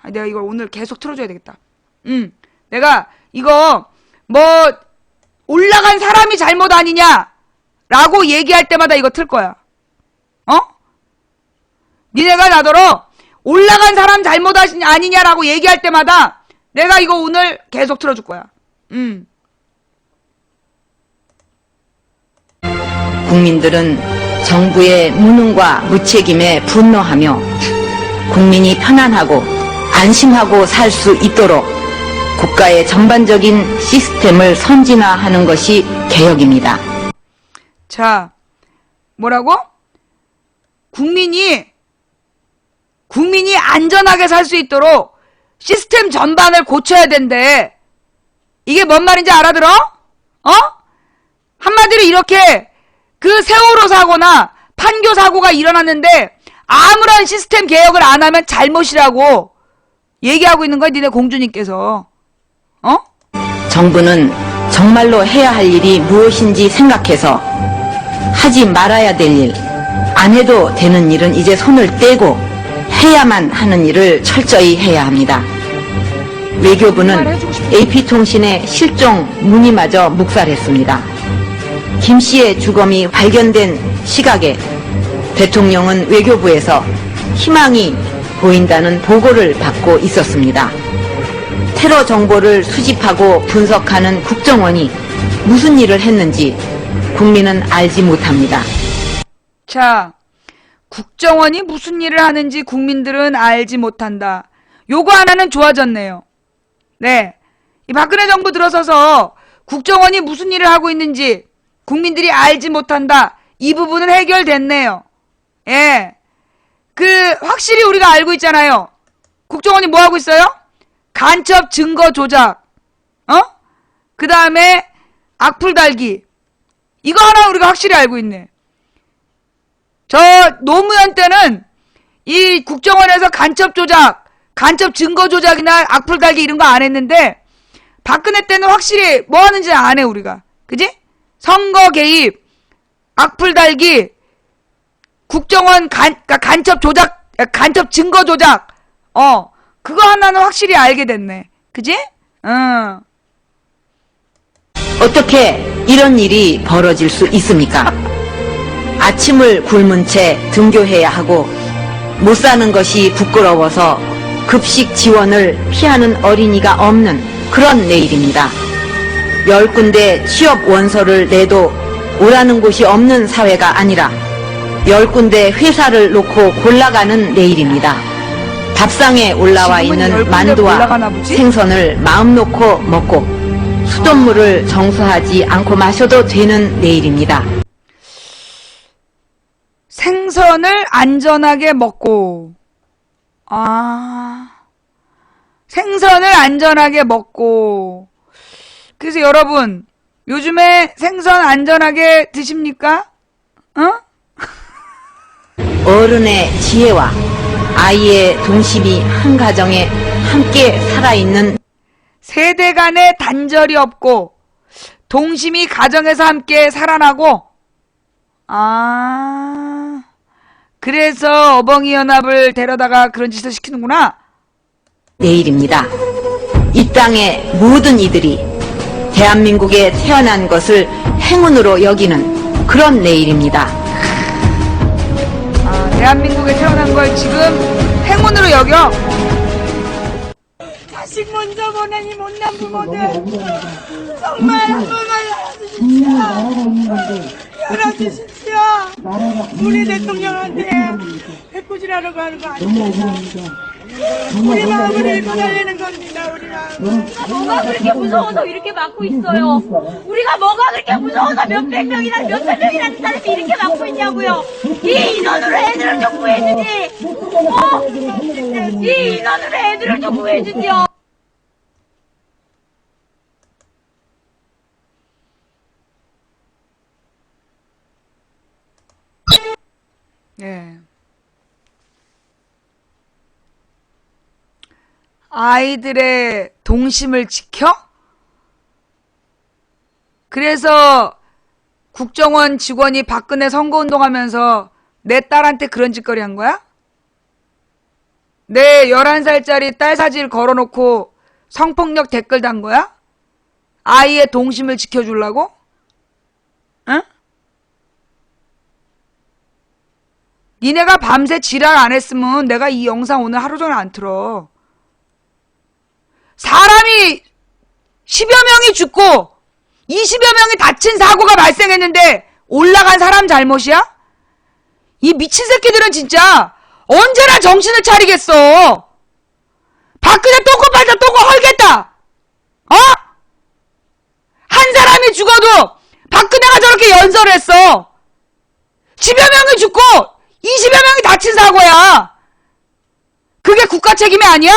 내가 이걸 오늘 계속 틀어줘야 되겠다. 내가 이거 뭐 올라간 사람이 잘못 아니냐 라고 얘기할 때마다 이거 틀 거야. 니네가 나더러 올라간 사람 잘못 아니냐라고 얘기할 때마다 내가 이거 오늘 계속 틀어줄 거야. 국민들은 정부의 무능과 무책임에 분노하며 국민이 편안하고 안심하고 살 수 있도록 국가의 전반적인 시스템을 선진화하는 것이 개혁입니다. 자, 뭐라고? 국민이 안전하게 살 수 있도록 시스템 전반을 고쳐야 된대. 이게 뭔 말인지 알아들어? 한마디로 이렇게 그 세월호 사고나 판교 사고가 일어났는데 아무런 시스템 개혁을 안 하면 잘못이라고 얘기하고 있는 거야, 니네 공주님께서. 정부는 정말로 해야 할 일이 무엇인지 생각해서 하지 말아야 될 일, 안 해도 되는 일은 이제 손을 떼고 해야만 하는 일을 철저히 해야 합니다. 외교부는 AP통신의 실종 문의마저 묵살했습니다. 김 씨의 주검이 발견된 시각에 대통령은 외교부에서 희망이 보인다는 보고를 받고 있었습니다. 테러 정보를 수집하고 분석하는 국정원이 무슨 일을 했는지 국민은 알지 못합니다. 자, 국정원이 무슨 일을 하는지 국민들은 알지 못한다. 요거 하나는 좋아졌네요. 네. 이 박근혜 정부 들어서서 국정원이 무슨 일을 하고 있는지 국민들이 알지 못한다. 이 부분은 해결됐네요. 예. 확실히 우리가 알고 있잖아요. 국정원이 뭐 하고 있어요? 간첩 증거 조작. 그 다음에 악플 달기. 이거 하나 우리가 확실히 알고 있네. 저 노무현 때는 이 국정원에서 간첩 조작, 간첩 증거 조작이나 악플 달기 이런 거 안 했는데 박근혜 때는 확실히 뭐 하는지 안 해 우리가. 그지? 선거 개입, 악플 달기, 국정원 간첩 조작, 간첩 증거 조작. 그거 하나는 확실히 알게 됐네. 그지? 어떻게 이런 일이 벌어질 수 있습니까? 아침을 굶은 채 등교해야 하고 못 사는 것이 부끄러워서 급식 지원을 피하는 어린이가 없는 그런 내일입니다. 10군데 취업 원서를 내도 오라는 곳이 없는 사회가 아니라 10군데 회사를 놓고 골라가는 내일입니다. 밥상에 올라와 있는 만두와 생선을 마음 놓고 먹고 수돗물을 정수하지 않고 마셔도 되는 내일입니다. 생선을 안전하게 먹고, 생선을 안전하게 먹고. 그래서 여러분, 요즘에 생선 안전하게 드십니까? 어른의 지혜와 아이의 동심이 한 가정에 함께 살아있는 세대 간의 단절이 없고, 동심이 가정에서 함께 살아나고, 그래서 어벙이 연합을 데려다가 그런 짓을 시키는구나. 내일입니다. 이 땅의 모든 이들이 대한민국에 태어난 것을 행운으로 여기는 그런 내일입니다. 대한민국에 태어난 걸 지금 행운으로 여겨. 자식 먼저 보내니 못난 부모들 정말 한 번만 열어주십시오. 우리 대통령한테 해코지라고 하는 거 아니에요. 우리 마음을 읽고 달리는 겁니다. 우리 마음. 뭐가 그렇게 무서워서 이렇게 막고 있어요? 우리가 뭐가 그렇게 무서워서 몇백 명이나 몇천 명이라는 사람이 이렇게 막고 있냐고요? 이 인원으로 애들을 좀 구해주지. 이 인원으로 애들을 좀 구해주지요. 예. 아이들의 동심을 지켜? 그래서 국정원 직원이 박근혜 선거운동하면서 내 딸한테 그런 짓거리 한 거야? 내 11살짜리 딸 사진 걸어놓고 성폭력 댓글 단 거야? 아이의 동심을 지켜주려고? 응? 니네가 밤새 지랄 안 했으면 내가 이 영상 오늘 하루 종일 안 틀어. 사람이 10여 명이 죽고 20여 명이 다친 사고가 발생했는데 올라간 사람 잘못이야? 이 미친 새끼들은 진짜 언제나 정신을 차리겠어. 박근혜 똥꼬 빨다 똥꼬 헐겠다. 어? 한 사람이 죽어도 박근혜가 저렇게 연설을 했어. 10여 명이 죽고 20여 명이 다친 사고야. 그게 국가 책임이 아니야?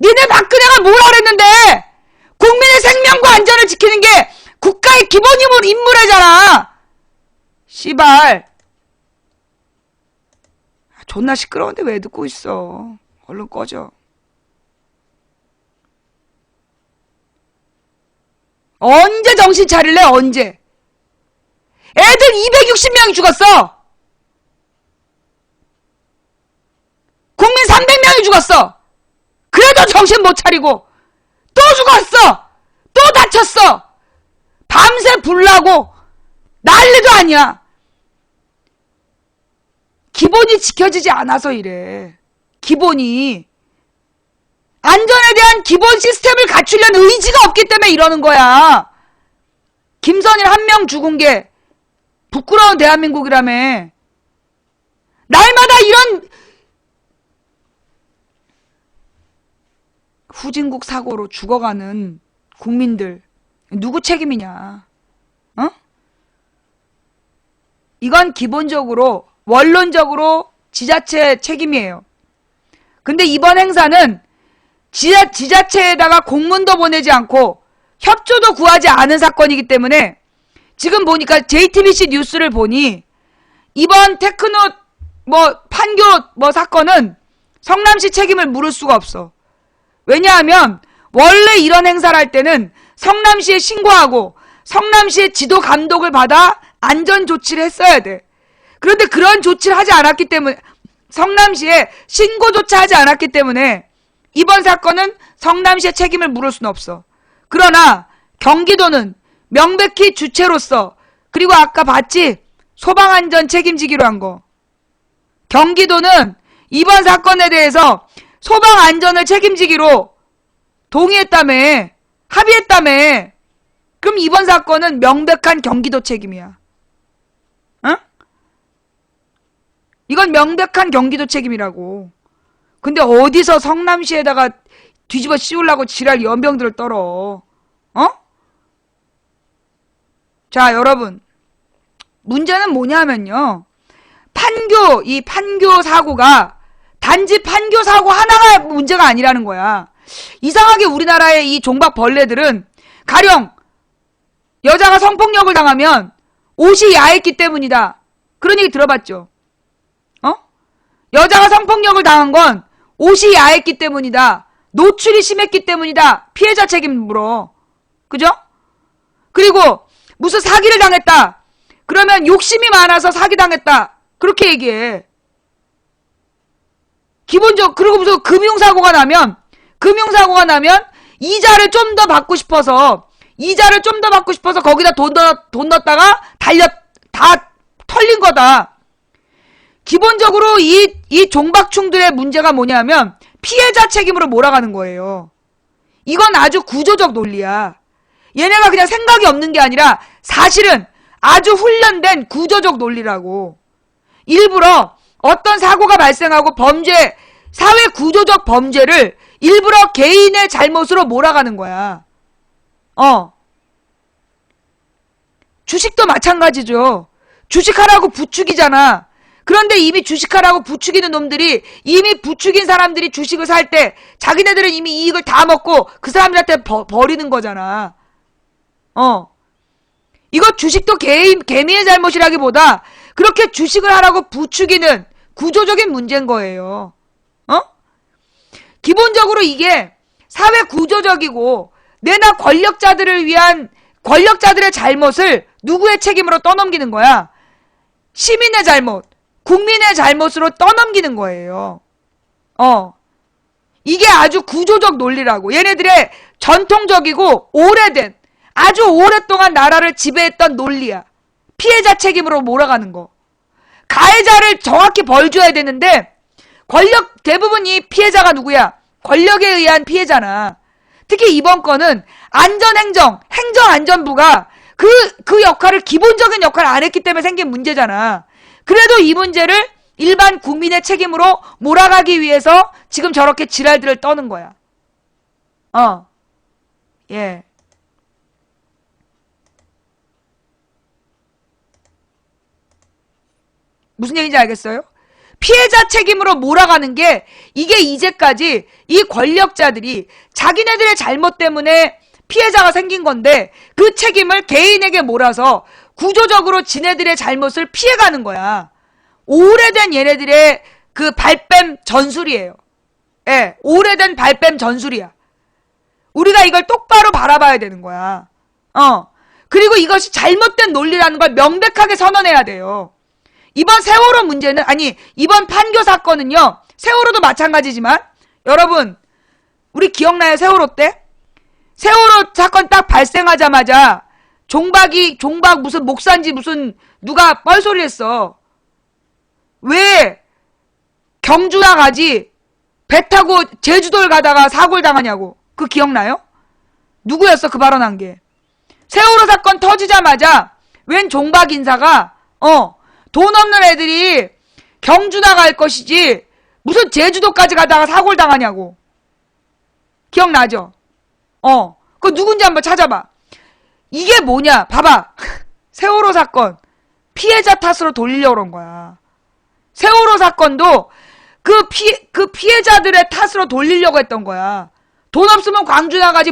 니네 박근혜가 뭘 하랬는데 국민의 생명과 안전을 지키는 게 국가의 기본 임무래잖아. 씨발. 존나 시끄러운데 왜 듣고 있어. 얼른 꺼져. 언제 정신 차릴래? 언제? 애들 260명이 죽었어. 국민 300명이 죽었어. 그래도 정신 못 차리고 또 죽었어. 또 다쳤어. 밤새 불나고 난리도 아니야. 기본이 지켜지지 않아서 이래. 기본이. 안전에 대한 기본 시스템을 갖추려는 의지가 없기 때문에 이러는 거야. 김선일 한 명 죽은 게 부끄러운 대한민국이라며. 날마다 이런 후진국 사고로 죽어가는 국민들 누구 책임이냐? 어? 이건 기본적으로 원론적으로 지자체 책임이에요. 근데 이번 행사는 지자체에다가 공문도 보내지 않고 협조도 구하지 않은 사건이기 때문에 지금 보니까 JTBC 뉴스를 보니 이번 테크노 판교 사건은 성남시 책임을 물을 수가 없어. 왜냐하면 원래 이런 행사를 할 때는 성남시에 신고하고 성남시의 지도 감독을 받아 안전 조치를 했어야 돼. 그런데 그런 조치를 하지 않았기 때문에 성남시에 신고조차 하지 않았기 때문에 이번 사건은 성남시의 책임을 물을 수는 없어. 그러나 경기도는 명백히 주체로서 그리고 아까 봤지? 소방안전 책임지기로 한 거. 경기도는 이번 사건에 대해서 소방안전을 책임지기로 동의했다며. 합의했다며. 그럼 이번 사건은 명백한 경기도 책임이야. 응? 이건 명백한 경기도 책임이라고. 근데 어디서 성남시에다가 뒤집어 씌우려고 지랄 연병들을 떨어. 어? 자, 여러분. 문제는 뭐냐면요. 이 판교 사고가 단지 판교 사고 하나가 문제가 아니라는 거야. 이상하게 우리나라의 이 종박 벌레들은 가령 여자가 성폭력을 당하면 옷이 야했기 때문이다. 그런 얘기 들어봤죠? 어? 여자가 성폭력을 당한 건 옷이 야했기 때문이다. 노출이 심했기 때문이다. 피해자 책임 물어. 그죠? 그리고 무슨 사기를 당했다. 그러면 욕심이 많아서 사기당했다. 그렇게 얘기해. 그리고 무슨 금융사고가 나면 이자를 좀 더 받고 싶어서 거기다 돈 넣었다가 다 털린 거다. 기본적으로 이 종박충들의 문제가 뭐냐면 피해자 책임으로 몰아가는 거예요. 이건 아주 구조적 논리야. 얘네가 그냥 생각이 없는 게 아니라 사실은 아주 훈련된 구조적 논리라고. 일부러 어떤 사고가 발생하고 사회 구조적 범죄를 일부러 개인의 잘못으로 몰아가는 거야. 주식도 마찬가지죠. 주식하라고 부추기잖아. 그런데 이미 주식하라고 부추기는 놈들이 이미 부추긴 사람들이 주식을 살 때 자기네들은 이미 이익을 다 먹고 그 사람들한테 버리는 거잖아. 이거 주식도 개미의 잘못이라기보다 그렇게 주식을 하라고 부추기는 구조적인 문제인 거예요. 기본적으로 이게 사회 구조적이고 내나 권력자들의 잘못을 누구의 책임으로 떠넘기는 거야? 시민의 잘못, 국민의 잘못으로 떠넘기는 거예요. 이게 아주 구조적 논리라고. 얘네들의 전통적이고 오래된, 아주 오랫동안 나라를 지배했던 논리야. 피해자 책임으로 몰아가는 거. 가해자를 정확히 벌 줘야 되는데, 대부분이 피해자가 누구야? 권력에 의한 피해자나. 특히 이번 건은 행정안전부가 그 역할을, 기본적인 역할을 안 했기 때문에 생긴 문제잖아. 그래도 이 문제를 일반 국민의 책임으로 몰아가기 위해서 지금 저렇게 지랄들을 떠는 거야. 예. 무슨 얘기인지 알겠어요? 피해자 책임으로 몰아가는 게, 이게 이제까지 이 권력자들이 자기네들의 잘못 때문에 피해자가 생긴 건데 그 책임을 개인에게 몰아서 구조적으로 지네들의 잘못을 피해가는 거야. 오래된 얘네들의 그 발뺌 전술이에요. 예, 오래된 발뺌 전술이야. 우리가 이걸 똑바로 바라봐야 되는 거야. 그리고 이것이 잘못된 논리라는 걸 명백하게 선언해야 돼요. 이번 세월호 문제는, 이번 판교 사건은요, 세월호도 마찬가지지만, 여러분, 우리 기억나요? 세월호 때? 세월호 사건 딱 발생하자마자, 종박 무슨 목사인지 무슨, 누가 뻘소리 했어. 왜 경주나 가지, 배 타고 제주도를 가다가 사고를 당하냐고. 그거 기억나요? 누구였어, 그 발언한 게? 세월호 사건 터지자마자, 웬 종박 인사가, 돈 없는 애들이 경주나 갈 것이지 무슨 제주도까지 가다가 사고를 당하냐고. 기억나죠? 그거 누군지 한번 찾아봐. 이게 뭐냐? 봐봐. 세월호 사건 피해자 탓으로 돌리려고 그런 거야. 세월호 사건도 그 피해자들의 탓으로 돌리려고 했던 거야. 돈 없으면 광주나 가지,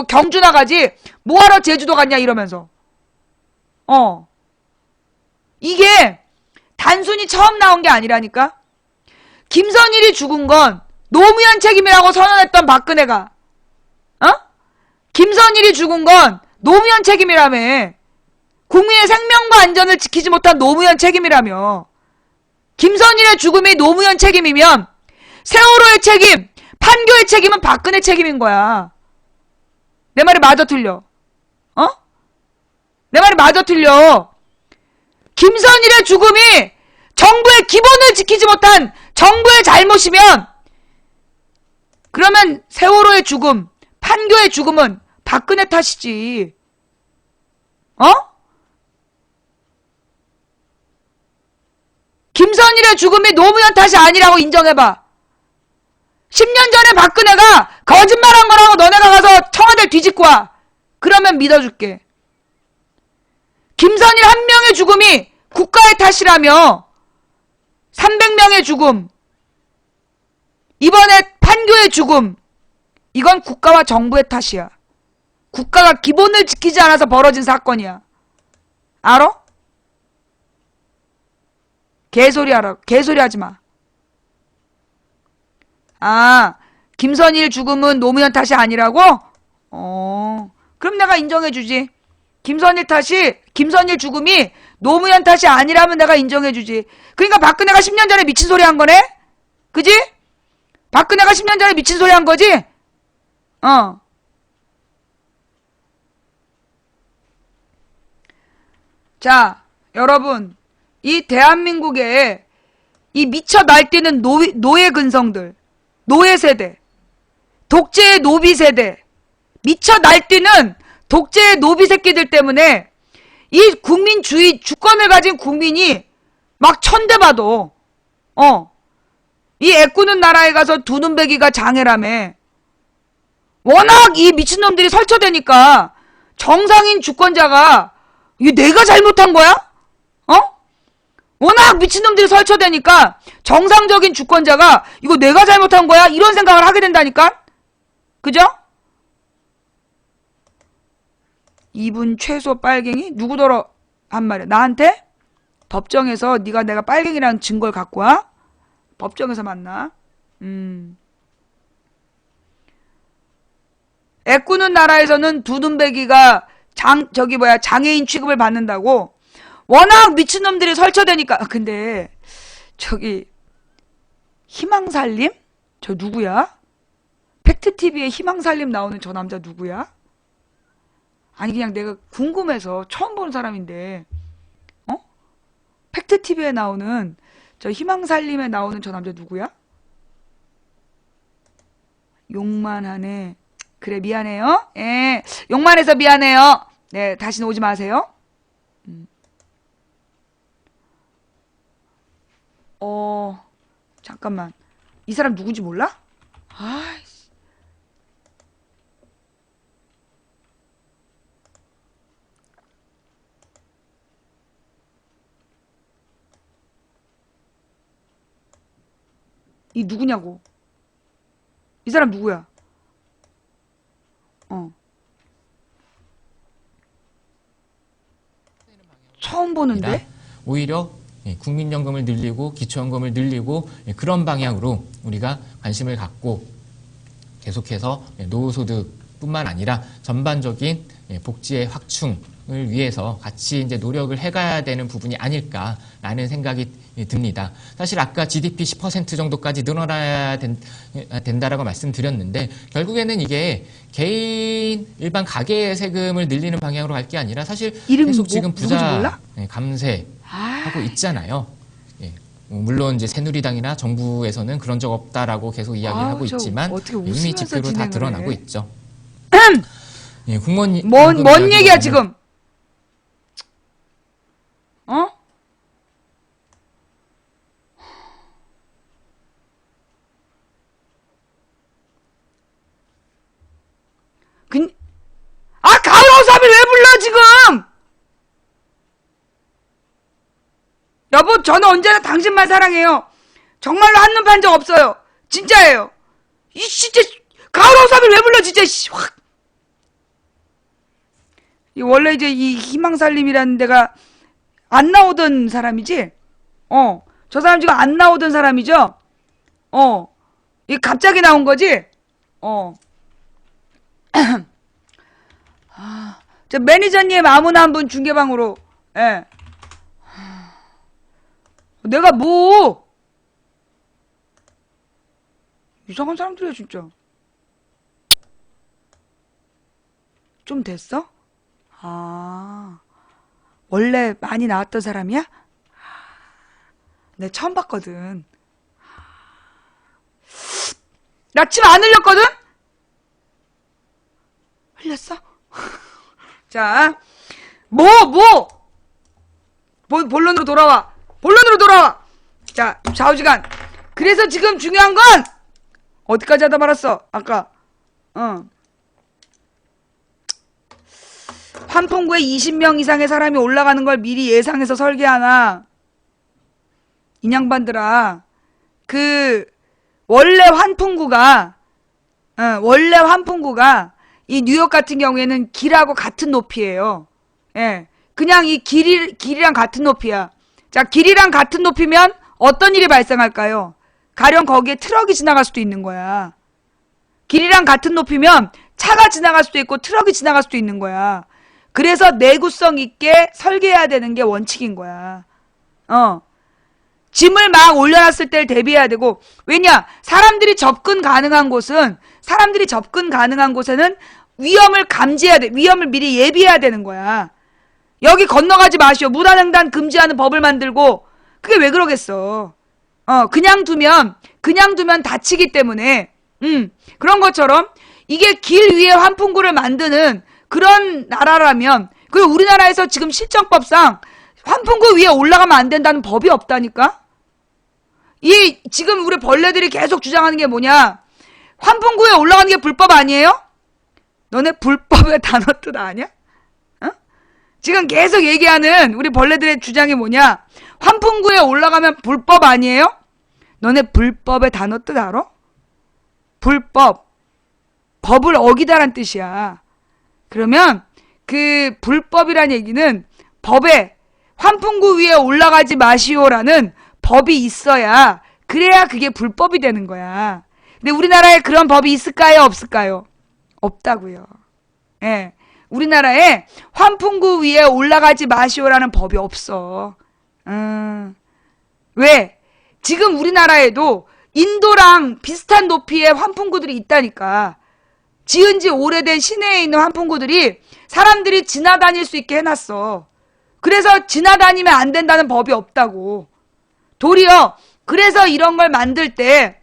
경주나 가지, 뭐하러 제주도 갔냐 이러면서. 이게 단순히 처음 나온 게 아니라니까. 김선일이 죽은 건 노무현 책임이라고 선언했던 박근혜가, 김선일이 죽은 건 노무현 책임이라며. 국민의 생명과 안전을 지키지 못한 노무현 책임이라며. 김선일의 죽음이 노무현 책임이면 세월호의 책임, 판교의 책임은 박근혜 책임인 거야. 내 말이 맞아 틀려? 내 말이 맞아 틀려? 김선일의 죽음이 정부의 기본을 지키지 못한 정부의 잘못이면, 그러면 세월호의 죽음, 판교의 죽음은 박근혜 탓이지. 김선일의 죽음이 노무현 탓이 아니라고 인정해봐. 10년 전에 박근혜가 거짓말한 거라고 너네가 가서 청와대 뒤집고 와. 그러면 믿어줄게. 김선일 한 명의 죽음이 국가의 탓이라며. 300명의 죽음, 이번에 판교의 죽음, 이건 국가와 정부의 탓이야. 국가가 기본을 지키지 않아서 벌어진 사건이야. 알아? 개소리 하지 마. 김선일 죽음은 노무현 탓이 아니라고? 그럼 내가 인정해주지. 김선일 죽음이 노무현 탓이 아니라면 내가 인정해주지. 그러니까 박근혜가 10년 전에 미친 소리 한 거네? 그지? 박근혜가 10년 전에 미친 소리 한 거지? 자, 여러분, 이 대한민국에 이 미쳐 날뛰는 노예 근성들, 노예 세대, 독재의 노비 세대, 미쳐 날뛰는 독재의 노비 새끼들 때문에 이 국민주의 주권을 가진 국민이 막 천대받아. 이 애꾸는 나라에 가서 두 눈배기가 장애라며. 워낙 이 미친놈들이 설쳐대니까 정상인 주권자가 이게 내가 잘못한 거야? 워낙 미친놈들이 설쳐대니까 정상적인 주권자가 이거 내가 잘못한 거야? 이런 생각을 하게 된다니까? 그죠? 이분 최소 빨갱이? 누구더러 한 말이야. 나한테? 법정에서 네가 내가 빨갱이라는 증거를 갖고 와? 법정에서 만나. 애꾸는 나라에서는 두 눈배기가 장애인 취급을 받는다고? 워낙 미친놈들이 설쳐대니까. 근데 희망살림? 저 누구야? 팩트TV에 희망살림 나오는 저 남자 누구야? 아니 그냥 내가 궁금해서 처음 본 사람인데 팩트TV에 나오는 저 희망살림에 나오는 저 남자 누구야? 욕만 하네. 그래 미안해요. 예, 욕만 해서 미안해요. 네, 다시는 오지 마세요. 잠깐만. 이 사람 누군지 몰라? 아이씨. 이 누구냐고. 이 사람 누구야? 처음 보는데? 오히려 국민연금을 늘리고 기초연금을 늘리고 그런 방향으로 우리가 관심을 갖고 계속해서 노후소득뿐만 아니라 전반적인 복지의 확충을 위해서 같이 이제 노력을 해가야 되는 부분이 아닐까라는 생각이 듭니다. 사실 아까 GDP 10% 정도까지 늘어나야 된다라고 말씀드렸는데 결국에는 이게 개인 일반 가계의 세금을 늘리는 방향으로 갈 게 아니라 사실 계속 지금 부자 감세하고 있잖아요. 예. 물론 이제 새누리당이나 정부에서는 그런 적 없다라고 계속 이야기를 하고 있지만 이미 지표로 다 드러나고 있죠. 예, 국무원님 뭔 얘기야 지금? 가을호사비 왜 불러 지금? 여보, 저는 언제나 당신만 사랑해요. 정말로 한눈 판 적 없어요. 진짜예요. 이 진짜 가을호사비 왜 불러 진짜 확. 원래 이제 이 희망살림이라는 데가 안 나오던 사람이지? 저 사람 지금 안 나오던 사람이죠? 이 갑자기 나온 거지? 저 매니저님 아무나 한 분 중계방으로. 예. 내가 뭐 이상한 사람들이야 진짜. 좀 됐어? 원래 많이 나왔던 사람이야? 내가 처음 봤거든. 나 침 안 흘렸거든? 흘렸어? 자, 본론으로 돌아와. 본론으로 돌아와. 자, 좌우지간. 그래서 지금 중요한 건 어디까지 하다 말았어? 아까. 환풍구에 20명 이상의 사람이 올라가는 걸 미리 예상해서 설계하나. 인양반들아. 원래 환풍구가 이 뉴욕 같은 경우에는 길하고 같은 높이에요. 예. 그냥 이 길이랑 같은 높이야. 자, 길이랑 같은 높이면 어떤 일이 발생할까요? 가령 거기에 트럭이 지나갈 수도 있는 거야. 길이랑 같은 높이면 차가 지나갈 수도 있고 트럭이 지나갈 수도 있는 거야. 그래서 내구성 있게 설계해야 되는 게 원칙인 거야. 짐을 막 올려놨을 때를 대비해야 되고, 왜냐? 사람들이 접근 가능한 곳에는 위험을 감지해야 돼. 위험을 미리 예비해야 되는 거야. 여기 건너가지 마시오. 무단횡단 금지하는 법을 만들고, 그게 왜 그러겠어. 그냥 두면 다치기 때문에, 그런 것처럼, 이게 길 위에 환풍구를 만드는 그런 나라라면, 그리고 우리나라에서 지금 실정법상 환풍구 위에 올라가면 안 된다는 법이 없다니까? 지금 우리 벌레들이 계속 주장하는 게 뭐냐? 환풍구에 올라가는 게 불법 아니에요? 너네 불법의 단어 뜻 아냐? 지금 계속 얘기하는 우리 벌레들의 주장이 뭐냐? 환풍구에 올라가면 불법 아니에요? 너네 불법의 단어 뜻 알아? 불법. 법을 어기다란 뜻이야. 그러면 그 불법이란 얘기는 법에 환풍구 위에 올라가지 마시오라는 법이 있어야, 그래야 그게 불법이 되는 거야. 근데 우리나라에 그런 법이 있을까요? 없을까요? 없다고요. 예. 우리나라에 환풍구 위에 올라가지 마시오라는 법이 없어. 왜? 지금 우리나라에도 인도랑 비슷한 높이의 환풍구들이 있다니까. 지은 지 오래된 시내에 있는 환풍구들이 사람들이 지나다닐 수 있게 해놨어. 그래서 지나다니면 안 된다는 법이 없다고. 도리어 그래서 이런 걸 만들 때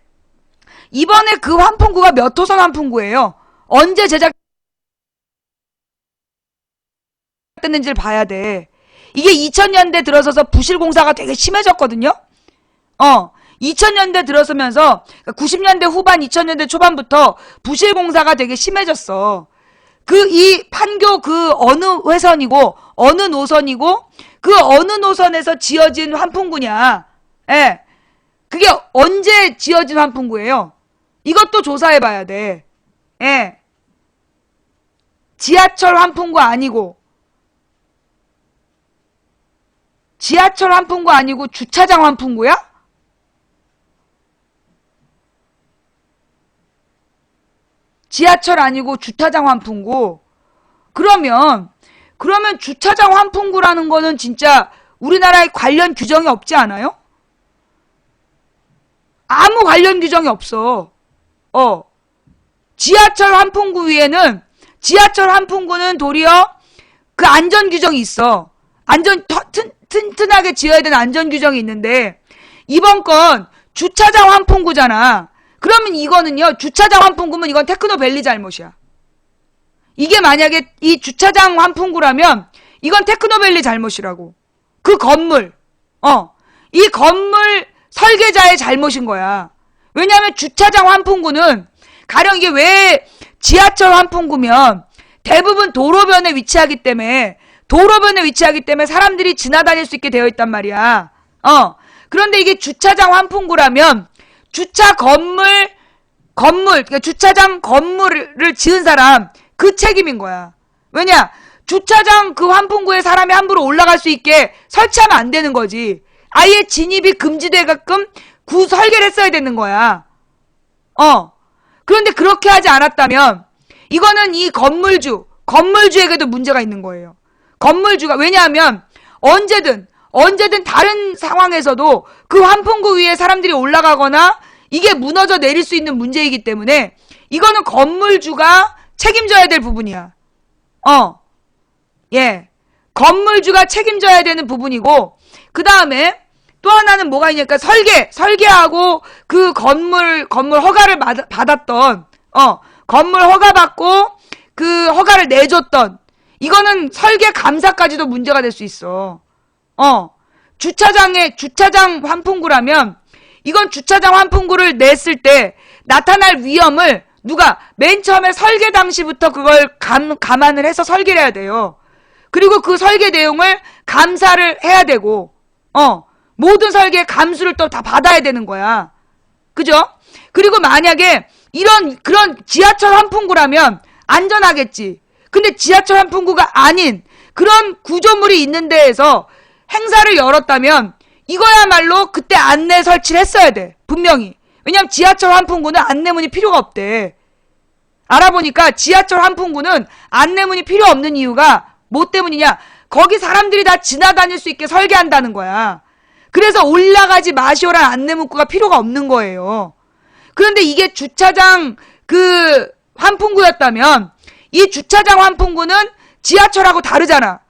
이번에 그 환풍구가 몇 호선 환풍구예요? 언제 제작됐는지를 봐야 돼. 이게 2000년대 들어서서 부실 공사가 되게 심해졌거든요. 2000년대 들어서면서 90년대 후반 2000년대 초반부터 부실 공사가 되게 심해졌어. 이 판교 그 어느 회선이고 어느 노선이고 그 어느 노선에서 지어진 환풍구냐. 예. 그게 언제 지어진 환풍구예요? 이것도 조사해 봐야 돼. 예. 지하철 환풍구 아니고 주차장 환풍구야? 지하철 아니고 주차장 환풍구. 그러면 주차장 환풍구라는 거는 진짜 우리나라에 관련 규정이 없지 않아요? 아무 관련 규정이 없어. 지하철 환풍구는 도리어 그 안전 규정이 있어. 튼튼하게 지어야 되는 안전 규정이 있는데, 이번 건 주차장 환풍구잖아. 그러면 이거는요, 주차장 환풍구면 이건 테크노밸리 잘못이야. 이게 만약에 이 주차장 환풍구라면 이건 테크노밸리 잘못이라고. 그 건물, 이 건물 설계자의 잘못인 거야. 왜냐하면 주차장 환풍구는 가령 이게 왜 지하철 환풍구면 대부분 도로변에 위치하기 때문에 사람들이 지나다닐 수 있게 되어 있단 말이야. 그런데 이게 주차장 환풍구라면 그러니까 주차장 건물을 지은 사람 그 책임인 거야. 왜냐? 주차장 그 환풍구에 사람이 함부로 올라갈 수 있게 설치하면 안 되는 거지. 아예 진입이 금지되게끔 설계를 했어야 되는 거야. 그런데 그렇게 하지 않았다면 이거는 이 건물주에게도 문제가 있는 거예요. 건물주가. 왜냐하면 언제든 다른 상황에서도 그 환풍구 위에 사람들이 올라가거나 이게 무너져 내릴 수 있는 문제이기 때문에 이거는 건물주가 책임져야 될 부분이야. 예. 건물주가 책임져야 되는 부분이고, 그 다음에 또 하나는 뭐가 있냐니까 설계하고 그 건물 허가를 받았던, 건물 허가 받고 그 허가를 내줬던, 이거는 설계 감사까지도 문제가 될 수 있어. 주차장 환풍구라면 이건 주차장 환풍구를 냈을 때 나타날 위험을 누가 맨 처음에 설계 당시부터 그걸 감안을 해서 설계를 해야 돼요. 그리고 그 설계 내용을 감사를 해야 되고, 모든 설계 감수를 또 다 받아야 되는 거야. 그죠? 그리고 만약에 그런 지하철 환풍구라면 안전하겠지. 근데 지하철 환풍구가 아닌 그런 구조물이 있는 데에서 행사를 열었다면 이거야말로 그때 안내 설치를 했어야 돼. 분명히. 왜냐면 지하철 환풍구는 안내문이 필요가 없대. 알아보니까 지하철 환풍구는 안내문이 필요 없는 이유가 뭐 때문이냐? 거기 사람들이 다 지나다닐 수 있게 설계한다는 거야. 그래서 올라가지 마시오라는 안내 문구가 필요가 없는 거예요. 그런데 이게 주차장 그 환풍구였다면 이 주차장 환풍구는 지하철하고 다르잖아.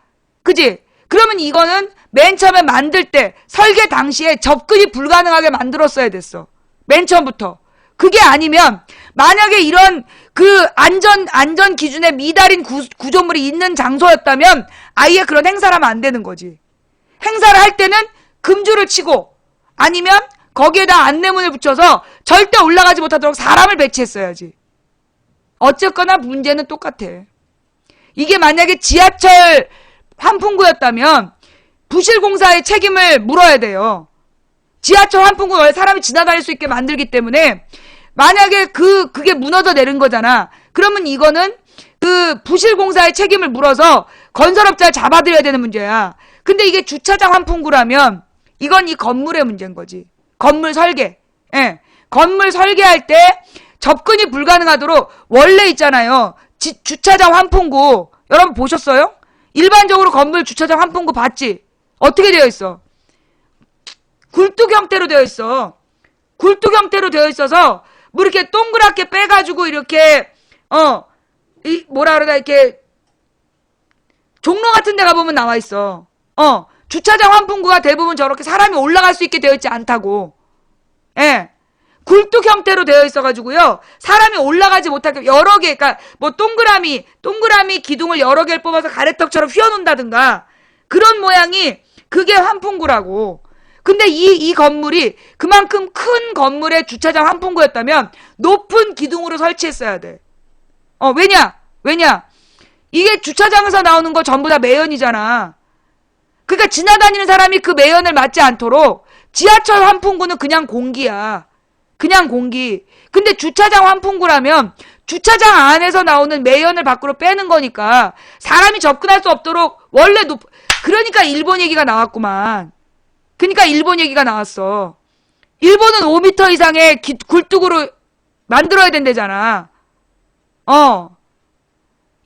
그지? 그러면 이거는 맨 처음에 만들 때 설계 당시에 접근이 불가능하게 만들었어야 됐어. 맨 처음부터. 그게 아니면 만약에 이런 그 안전 기준에 미달인 구조물이 있는 장소였다면 아예 그런 행사를 하면 안 되는 거지. 행사를 할 때는 금주를 치고 아니면 거기에다 안내문을 붙여서 절대 올라가지 못하도록 사람을 배치했어야지. 어쨌거나 문제는 똑같아. 이게 만약에 지하철 환풍구였다면 부실공사의 책임을 물어야 돼요. 지하철 환풍구 원래 사람이 지나다닐 수 있게 만들기 때문에 만약에 그게 무너져 내린 거잖아. 그러면 이거는 그 부실공사의 책임을 물어서 건설업자를 잡아들여야 되는 문제야. 근데 이게 주차장 환풍구라면 이건 이 건물의 문제인 거지. 건물 설계. 예. 건물 설계할 때 접근이 불가능하도록 원래 있잖아요. 주차장 환풍구. 여러분 보셨어요? 일반적으로 건물 주차장 환풍구 봤지? 어떻게 되어 있어? 굴뚝 형태로 되어 있어. 굴뚝 형태로 되어 있어서 뭐 이렇게 동그랗게 빼가지고 이렇게 뭐라 그러나 이렇게 종로 같은 데 가보면 나와 있어. 주차장 환풍구가 대부분 저렇게 사람이 올라갈 수 있게 되어 있지 않다고. 예. 굴뚝 형태로 되어 있어가지고요. 사람이 올라가지 못하게 여러 개, 그러니까 뭐 동그라미 기둥을 여러 개를 뽑아서 가래떡처럼 휘어놓는다든가 그런 모양이 그게 환풍구라고. 근데 이 건물이 그만큼 큰 건물의 주차장 환풍구였다면 높은 기둥으로 설치했어야 돼. 왜냐? 이게 주차장에서 나오는 거 전부 다 매연이잖아. 그러니까 지나다니는 사람이 그 매연을 맞지 않도록 지하철 환풍구는 그냥 공기야. 그냥 공기. 근데 주차장 환풍구라면 주차장 안에서 나오는 매연을 밖으로 빼는 거니까 사람이 접근할 수 없도록 원래 그러니까 일본 얘기가 나왔구만. 그러니까 일본 얘기가 나왔어. 일본은 5m 이상의 굴뚝으로 만들어야 된대잖아.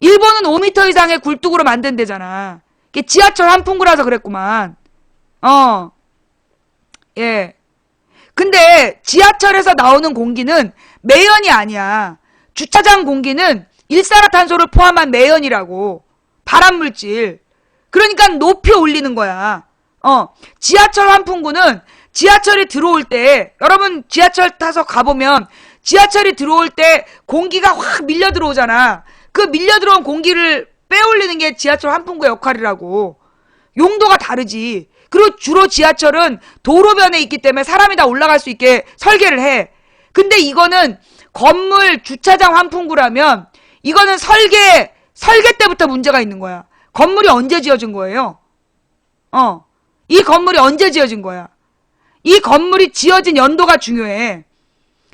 일본은 5m 이상의 굴뚝으로 만든대잖아. 지하철 환풍구라서 그랬구만. 예. 근데 지하철에서 나오는 공기는 매연이 아니야. 주차장 공기는 일산화탄소를 포함한 매연이라고. 발암물질. 그러니까 높이 올리는 거야. 지하철 환풍구는 지하철이 들어올 때, 여러분 지하철 타서 가보면 지하철이 들어올 때 공기가 확 밀려 들어오잖아. 그 밀려 들어온 공기를 빼올리는 게 지하철 환풍구의 역할이라고. 용도가 다르지. 그리고 주로 지하철은 도로변에 있기 때문에 사람이 다 올라갈 수 있게 설계를 해. 근데 이거는 건물 주차장 환풍구라면 이거는 설계 때부터 문제가 있는 거야. 건물이 언제 지어진 거예요? 이 건물이 언제 지어진 거야? 이 건물이 지어진 연도가 중요해.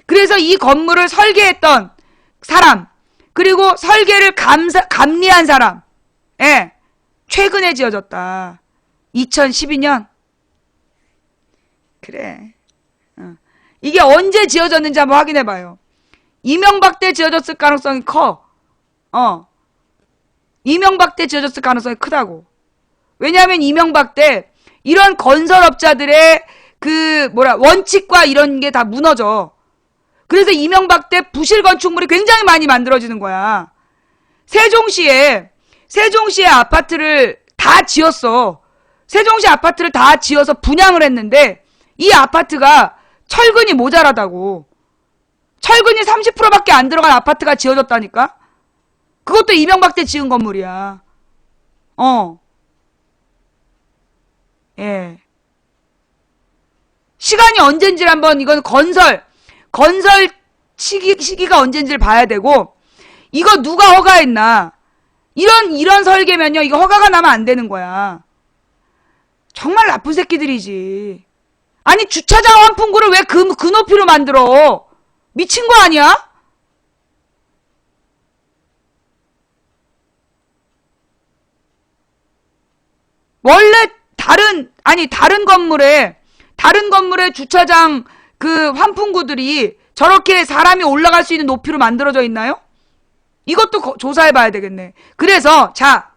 그래서 이 건물을 설계했던 사람, 그리고 설계를 감리한 사람, 예, 최근에 지어졌다. 2012년? 그래. 이게 언제 지어졌는지 한번 확인해봐요. 이명박 때 지어졌을 가능성이 커. 이명박 때 지어졌을 가능성이 크다고. 왜냐하면 이명박 때 이런 건설업자들의 원칙과 이런 게 다 무너져. 그래서 이명박 때 부실 건축물이 굉장히 많이 만들어지는 거야. 세종시에 아파트를 다 지었어. 세종시 아파트를 다 지어서 분양을 했는데 이 아파트가 철근이 모자라다고. 철근이 30%밖에 안 들어간 아파트가 지어졌다니까? 그것도 이명박 때 지은 건물이야. 예. 시간이 언젠지를 한번, 이건 건설 시기가 언젠지를 봐야 되고, 이거 누가 허가했나? 이런 설계면요, 이거 허가가 나면 안 되는 거야. 정말 나쁜 새끼들이지. 아니, 주차장 환풍구를 왜 그 높이로 만들어? 미친 거 아니야? 원래 다른 건물에 주차장 환풍구들이 저렇게 사람이 올라갈 수 있는 높이로 만들어져 있나요? 이것도 조사해 봐야 되겠네. 그래서, 자,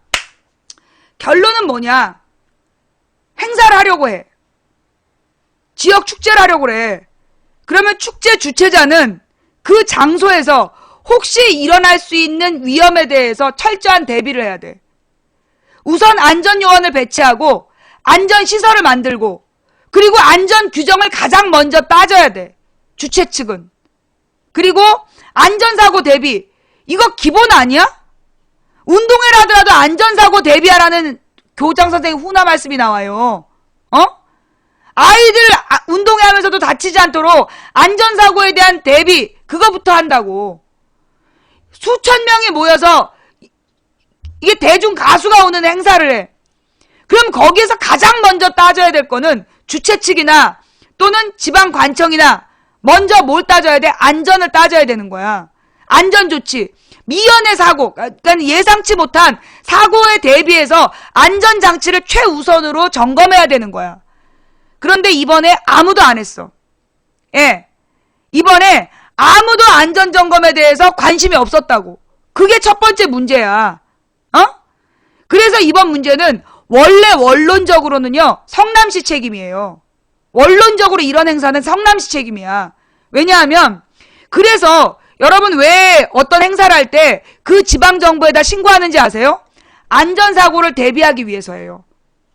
결론은 뭐냐? 행사를 하려고 해. 지역 축제를 하려고 그래. 그러면 축제 주최자는 그 장소에서 혹시 일어날 수 있는 위험에 대해서 철저한 대비를 해야 돼. 우선 안전요원을 배치하고 안전시설을 만들고 그리고 안전 규정을 가장 먼저 따져야 돼. 주최 측은. 그리고 안전사고 대비. 이거 기본 아니야? 운동회를 하더라도 안전사고 대비하라는 교장 선생님 훈화 말씀이 나와요. 아이들 운동회 하면서도 다치지 않도록 안전사고에 대한 대비, 그거부터 한다고. 수천 명이 모여서 이게 대중 가수가 오는 행사를 해. 그럼 거기에서 가장 먼저 따져야 될 거는 주최 측이나 또는 지방관청이나 먼저 뭘 따져야 돼? 안전을 따져야 되는 거야. 안전조치. 미연의 사고, 그러니까 예상치 못한 사고에 대비해서 안전장치를 최우선으로 점검해야 되는 거야. 그런데 이번에 아무도 안 했어. 예. 이번에 아무도 안전점검에 대해서 관심이 없었다고. 그게 첫 번째 문제야. 그래서 이번 문제는 원래 원론적으로는요, 성남시 책임이에요. 원론적으로 이런 행사는 성남시 책임이야. 왜냐하면 그래서 여러분 왜 어떤 행사를 할 때 그 지방정부에다 신고하는지 아세요? 안전사고를 대비하기 위해서예요.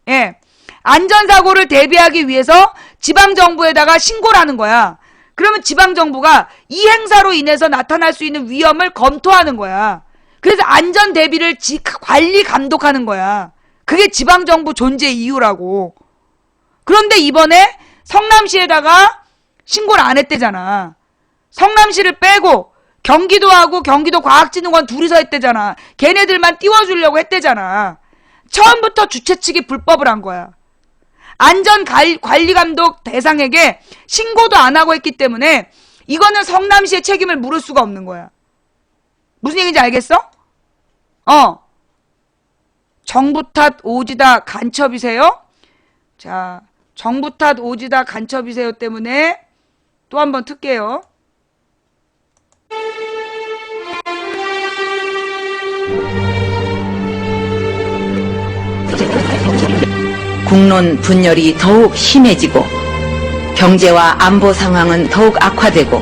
예. 안전사고를 대비하기 위해서 지방정부에다가 신고를 하는 거야. 그러면 지방정부가 이 행사로 인해서 나타날 수 있는 위험을 검토하는 거야. 그래서 안전 대비를 관리 감독하는 거야. 그게 지방정부 존재 이유라고. 그런데 이번에 성남시에다가 신고를 안 했대잖아. 성남시를 빼고 경기도하고 경기도과학진흥원 둘이서 했대잖아. 걔네들만 띄워주려고 했대잖아. 처음부터 주최 측이 불법을 한 거야. 안전관리감독 대상에게 신고도 안 하고 했기 때문에 이거는 성남시의 책임을 물을 수가 없는 거야. 무슨 얘기인지 알겠어? 정부 탓 오지다 간첩이세요? 자, 정부 탓 오지다 간첩이세요 때문에 또 한 번 틀게요. 국론 분열이 더욱 심해지고 경제와 안보 상황은 더욱 악화되고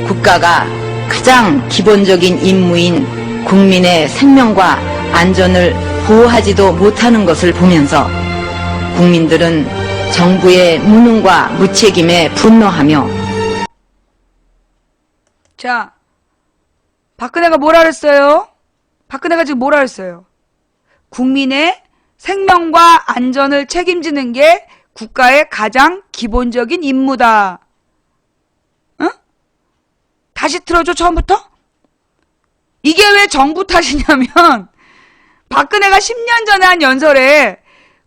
국가가 가장 기본적인 임무인 국민의 생명과 안전을 보호하지도 못하는 것을 보면서 국민들은 정부의 무능과 무책임에 분노하며 자, 박근혜가 뭐라 그랬어요? 박근혜가 지금 뭐라 그랬어요? 국민의 생명과 안전을 책임지는 게 국가의 가장 기본적인 임무다. 응? 다시 틀어줘, 처음부터? 이게 왜 정부 탓이냐면 박근혜가 10년 전에 한 연설에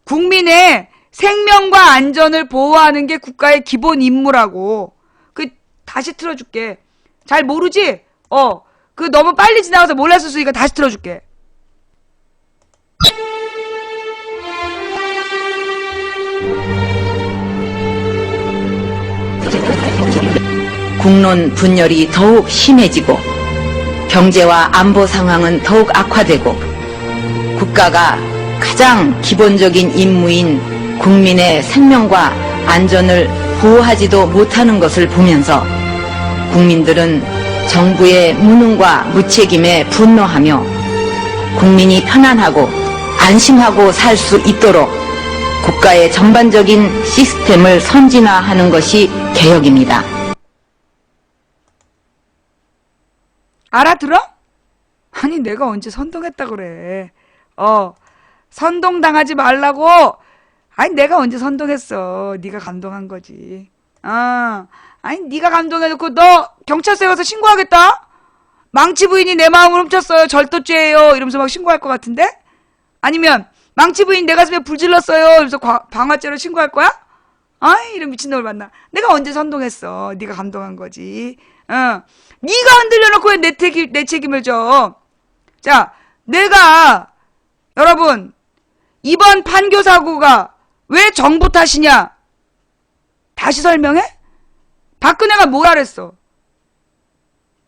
국민의 생명과 안전을 보호하는 게 국가의 기본 임무라고. 다시 틀어줄게. 잘 모르지? 너무 빨리 지나가서 몰랐을 수 있으니까 다시 틀어줄게. 국론 분열이 더욱 심해지고 경제와 안보 상황은 더욱 악화되고 국가가 가장 기본적인 임무인 국민의 생명과 안전을 보호하지도 못하는 것을 보면서 국민들은 정부의 무능과 무책임에 분노하며 국민이 편안하고 안심하고 살 수 있도록 국가의 전반적인 시스템을 선진화하는 것이 개혁입니다. 알아들어? 아니 내가 언제 선동했다 그래. 선동당하지 말라고. 아니 내가 언제 선동했어. 네가 감동한 거지. 아니 네가 감동해놓고 너 경찰서에 가서 신고하겠다? 망치 부인이 내 마음을 훔쳤어요. 절도죄예요. 이러면서 막 신고할 것 같은데? 아니면 망치 부인 내 가슴에 불 질렀어요. 이러면서 방화죄로 신고할 거야? 아이 이런 미친놈을 만나. 내가 언제 선동했어. 네가 감동한 거지. 네가 흔들려놓고 왜 내 책임을 져. 자, 내가 여러분 이번 판교 사고가 왜 정부 탓이냐? 다시 설명해? 박근혜가 뭐라 그랬어?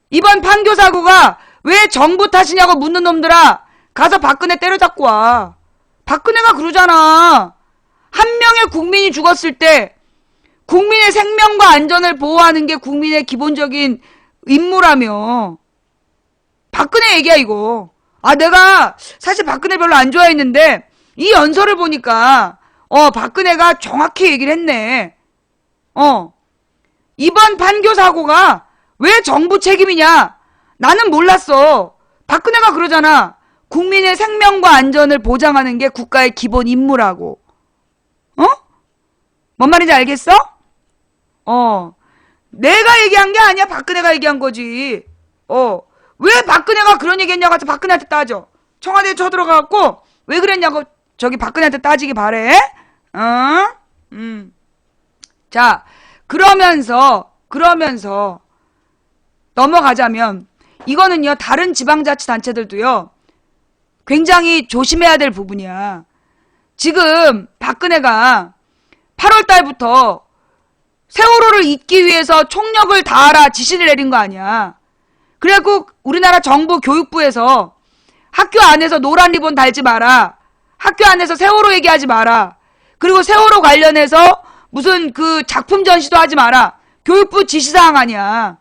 이번 판교 사고가 왜 정부 탓이냐고 묻는 놈들아, 가서 박근혜 때려잡고 와. 박근혜가 그러잖아. 한 명의 국민이 죽었을 때 국민의 생명과 안전을 보호하는 게 국민의 기본적인 임무라며. 박근혜 얘기야 이거. 내가 사실 박근혜 별로 안 좋아했는데 이 연설을 보니까 박근혜가 정확히 얘기를 했네. 이번 판교 사고가 왜 정부 책임이냐? 나는 몰랐어. 박근혜가 그러잖아. 국민의 생명과 안전을 보장하는 게 국가의 기본 임무라고. 뭔 말인지 알겠어? 내가 얘기한 게 아니야. 박근혜가 얘기한 거지. 왜 박근혜가 그런 얘기 했냐고 해서 박근혜한테 따져. 청와대에 쳐들어가갖고 왜 그랬냐고 저기 박근혜한테 따지기 바래. 자, 그러면서 넘어가자면 이거는요, 다른 지방자치단체들도요 굉장히 조심해야 될 부분이야. 지금 박근혜가 8월 달부터 세월호를 잇기 위해서 총력을 다하라 지시를 내린 거 아니야. 그래갖고 우리나라 정부 교육부에서 학교 안에서 노란 리본 달지 마라. 학교 안에서 세월호 얘기하지 마라. 그리고 세월호 관련해서 무슨 그 작품 전시도 하지 마라. 교육부 지시사항 아니야.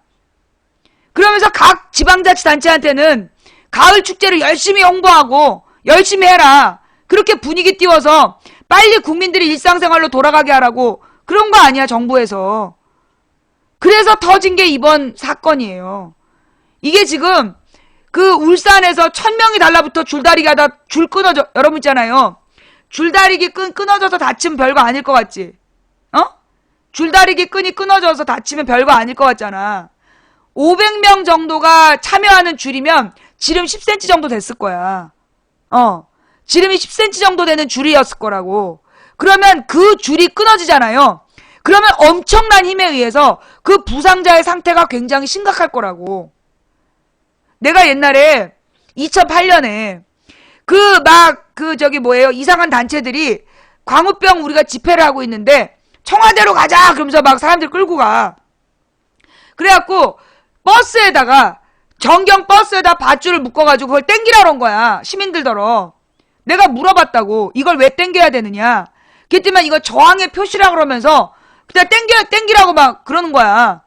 그러면서 각 지방자치단체한테는 가을 축제를 열심히 홍보하고 열심히 해라. 그렇게 분위기 띄워서 빨리 국민들이 일상생활로 돌아가게 하라고 그런 거 아니야, 정부에서. 그래서 터진 게 이번 사건이에요. 이게 지금 그 울산에서 1000명이 달라붙어 줄다리기 하다 줄 끊어져, 여러분 있잖아요. 줄다리기 끊어져서 다치면 별거 아닐 것 같지? 줄다리기 끈이 끊어져서 다치면 별거 아닐 것 같잖아. 500명 정도가 참여하는 줄이면 지름 10cm 정도 됐을 거야. 지름이 10cm 정도 되는 줄이었을 거라고. 그러면 그 줄이 끊어지잖아요. 그러면 엄청난 힘에 의해서 그 부상자의 상태가 굉장히 심각할 거라고. 내가 옛날에 2008년에 이상한 단체들이 광우병 우리가 집회를 하고 있는데 청와대로 가자 그러면서 막 사람들 끌고 가. 그래갖고 버스에다가 전경 버스에다 밧줄을 묶어가지고 그걸 땡기라 그런 거야. 시민들더러. 내가 물어봤다고. 이걸 왜 땡겨야 되느냐. 그랬더니 이거 저항의 표시라 그러면서 그냥 땡기라고 막 그러는 거야.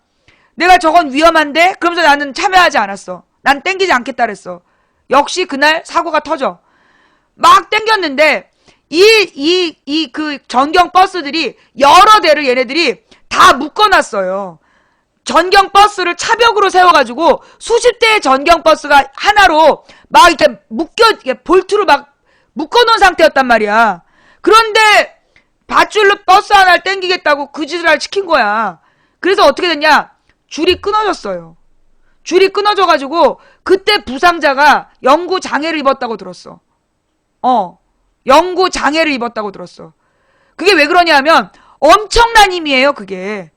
내가 저건 위험한데? 그러면서 나는 참여하지 않았어. 난 땡기지 않겠다 그랬어. 역시 그날 사고가 터져. 막 땡겼는데 그 전경 버스들이 여러 대를 얘네들이 다 묶어놨어요. 전경 버스를 차벽으로 세워가지고 수십 대의 전경 버스가 하나로 막 이렇게 볼트로 막 묶어놓은 상태였단 말이야. 그런데 밧줄로 버스 하나를 땡기겠다고 그 짓을 시킨 거야. 그래서 어떻게 됐냐? 줄이 끊어졌어요. 줄이 끊어져가지고 그때 부상자가 영구 장애를 입었다고 들었어. 영구 장애를 입었다고 들었어. 그게 왜 그러냐면 엄청난 힘이에요, 그게.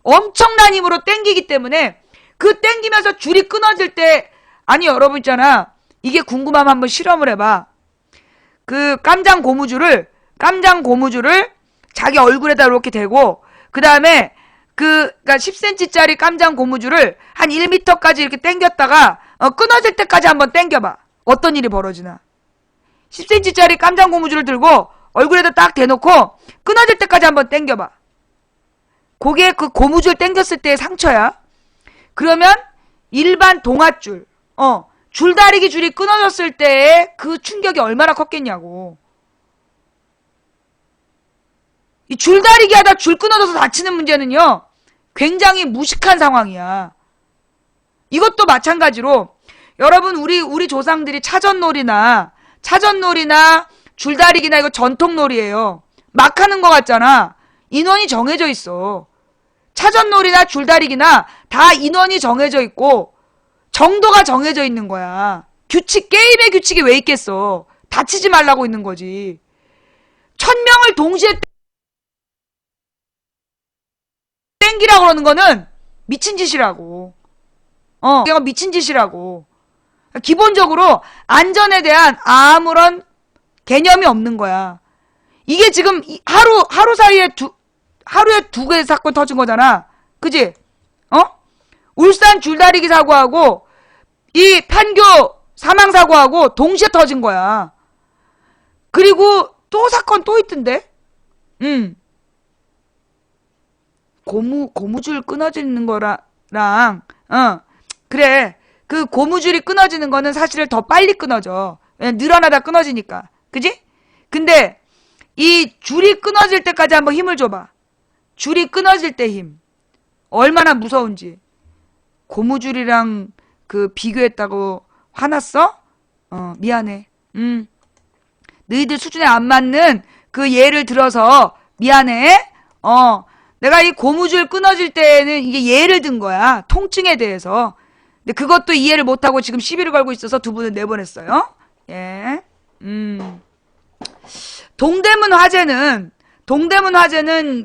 엄청난 힘으로 땡기기 때문에 그 땡기면서 줄이 끊어질 때, 아니 여러분 있잖아. 이게 궁금하면 한번 실험을 해봐. 그 깜장 고무줄을 자기 얼굴에다 이렇게 대고, 그 다음에 그러니까 10cm짜리 깜장 고무줄을 한 1m까지 이렇게 당겼다가 끊어질 때까지 한번 당겨봐. 어떤 일이 벌어지나. 10cm짜리 깜장 고무줄을 들고 얼굴에다 딱 대놓고 끊어질 때까지 한번 당겨봐. 그게 그 고무줄 당겼을 때의 상처야. 그러면 일반 동아줄, 줄다리기 줄이 끊어졌을 때의 그 충격이 얼마나 컸겠냐고. 이 줄다리기 하다 줄 끊어져서 다치는 문제는요, 굉장히 무식한 상황이야. 이것도 마찬가지로, 여러분, 우리 조상들이 차전놀이나 줄다리기나 이거 전통놀이에요. 막 하는 것 같잖아. 인원이 정해져 있어. 차전놀이나 줄다리기나 다 인원이 정해져 있고, 정도가 정해져 있는 거야. 게임의 규칙이 왜 있겠어. 다치지 말라고 있는 거지. 1000명을 동시에 땡기라고 그러는 거는 미친 짓이라고. 내가 미친 짓이라고. 기본적으로 안전에 대한 아무런 개념이 없는 거야. 이게 지금 하루 사이에 하루에 2개의 사건 터진 거잖아. 그지? 울산 줄다리기 사고하고 이 판교 사망사고하고 동시에 터진 거야. 그리고 또 사건 또 있던데? 고무줄 끊어지는 거랑, 그래. 그 고무줄이 끊어지는 거는 사실 더 빨리 끊어져. 늘어나다 끊어지니까. 그지? 근데 이 줄이 끊어질 때까지 한번 힘을 줘봐. 줄이 끊어질 때 힘. 얼마나 무서운지. 고무줄이랑 그 비교했다고 화났어? 미안해. 너희들 수준에 안 맞는 그 예를 들어서 미안해. 내가 이 고무줄 끊어질 때는 이게 예를 든 거야. 통증에 대해서. 근데 그것도 이해를 못하고 지금 시비를 걸고 있어서 두 분을 내보냈어요. 예. 동대문 화재는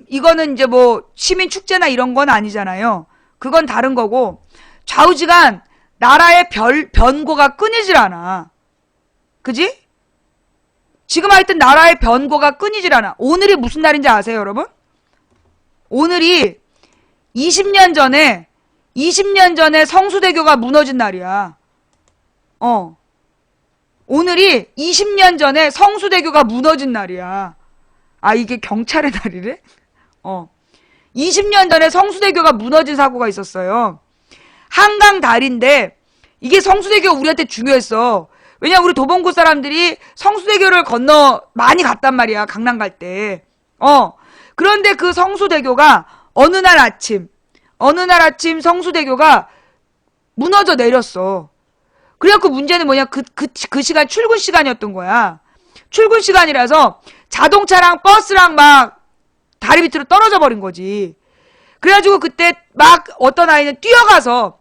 이거는 이제 뭐 시민 축제나 이런 건 아니잖아요. 그건 다른 거고, 좌우지간 나라의 변고가 끊이질 않아. 그지? 지금 하여튼 나라의 변고가 끊이질 않아. 오늘이 무슨 날인지 아세요, 여러분? 오늘이 20년 전에 성수대교가 무너진 날이야. 오늘이 20년 전에 성수대교가 무너진 날이야. 아, 이게 경찰의 날이래? 어. 20년 전에 성수대교가 무너진 사고가 있었어요. 한강 다리인데 이게 성수대교가 우리한테 중요했어. 왜냐 우리 도봉구 사람들이 성수대교를 건너 많이 갔단 말이야. 강남 갈 때. 그런데 그 성수대교가 어느 날 아침 성수대교가 무너져 내렸어. 그래갖고 문제는 뭐냐, 그 시간 출근 시간이었던 거야. 출근 시간이라서 자동차랑 버스랑 막 다리 밑으로 떨어져 버린 거지. 그래가지고 그때 막 어떤 아이는 뛰어가서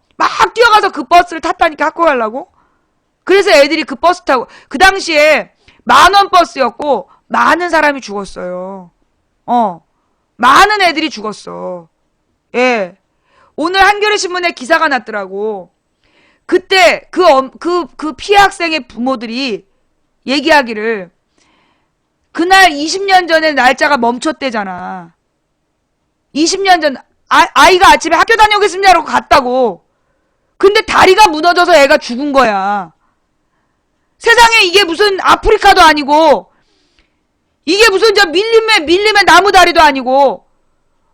그 버스를 탔다니까, 학교 가려고. 그래서 애들이 그 버스 타고, 그 당시에 10,000원 버스였고 많은 사람이 죽었어요. 많은 애들이 죽었어. 예. 오늘 한겨레 신문에 기사가 났더라고. 그때 그 피해 학생의 부모들이 얘기하기를, 그날 20년 전에 날짜가 멈췄대잖아. 20년 전 아이가 아침에 학교 다녀오겠습니다 라고 갔다고. 근데 다리가 무너져서 애가 죽은 거야. 세상에, 이게 무슨 아프리카도 아니고 이게 무슨 저 밀림의 나무 다리도 아니고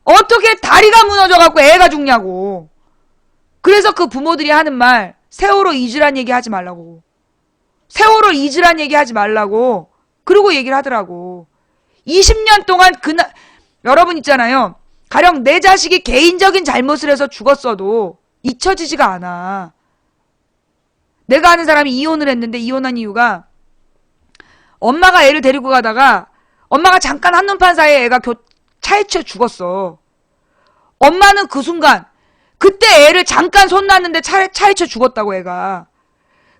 어떻게 다리가 무너져갖고 애가 죽냐고. 그래서 그 부모들이 하는 말, 세월호 잊으란 얘기 하지 말라고. 세월호 잊으란 얘기 하지 말라고. 그러고 얘기를 하더라고. 20년 동안 여러분 있잖아요. 가령 내 자식이 개인적인 잘못을 해서 죽었어도 잊혀지지가 않아. 내가 아는 사람이 이혼을 했는데, 이혼한 이유가 엄마가 애를 데리고 가다가 엄마가 잠깐 한눈판 사이에 애가 차에 치여 죽었어. 엄마는 그 순간, 그때 애를 잠깐 손 놨는데 차에 치여 죽었다고, 애가.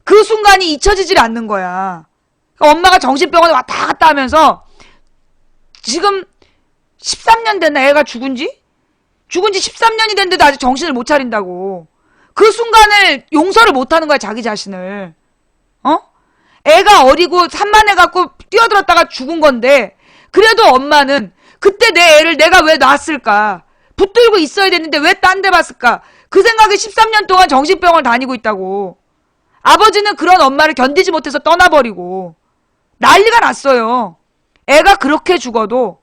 그 순간이 잊혀지질 않는 거야. 그러니까 엄마가 정신병원에 왔다 갔다 하면서 지금 13년 됐나, 애가 죽은 지 13년이 됐는데도 아직 정신을 못 차린다고. 그 순간을 용서를 못 하는 거야, 자기 자신을. 애가 어리고 산만해갖고 뛰어들었다가 죽은 건데, 그래도 엄마는 그때 내 애를 내가 왜 낳았을까? 붙들고 있어야 됐는데 왜 딴 데 봤을까? 그 생각에 13년 동안 정신병원을 다니고 있다고. 아버지는 그런 엄마를 견디지 못해서 떠나버리고 난리가 났어요. 애가 그렇게 죽어도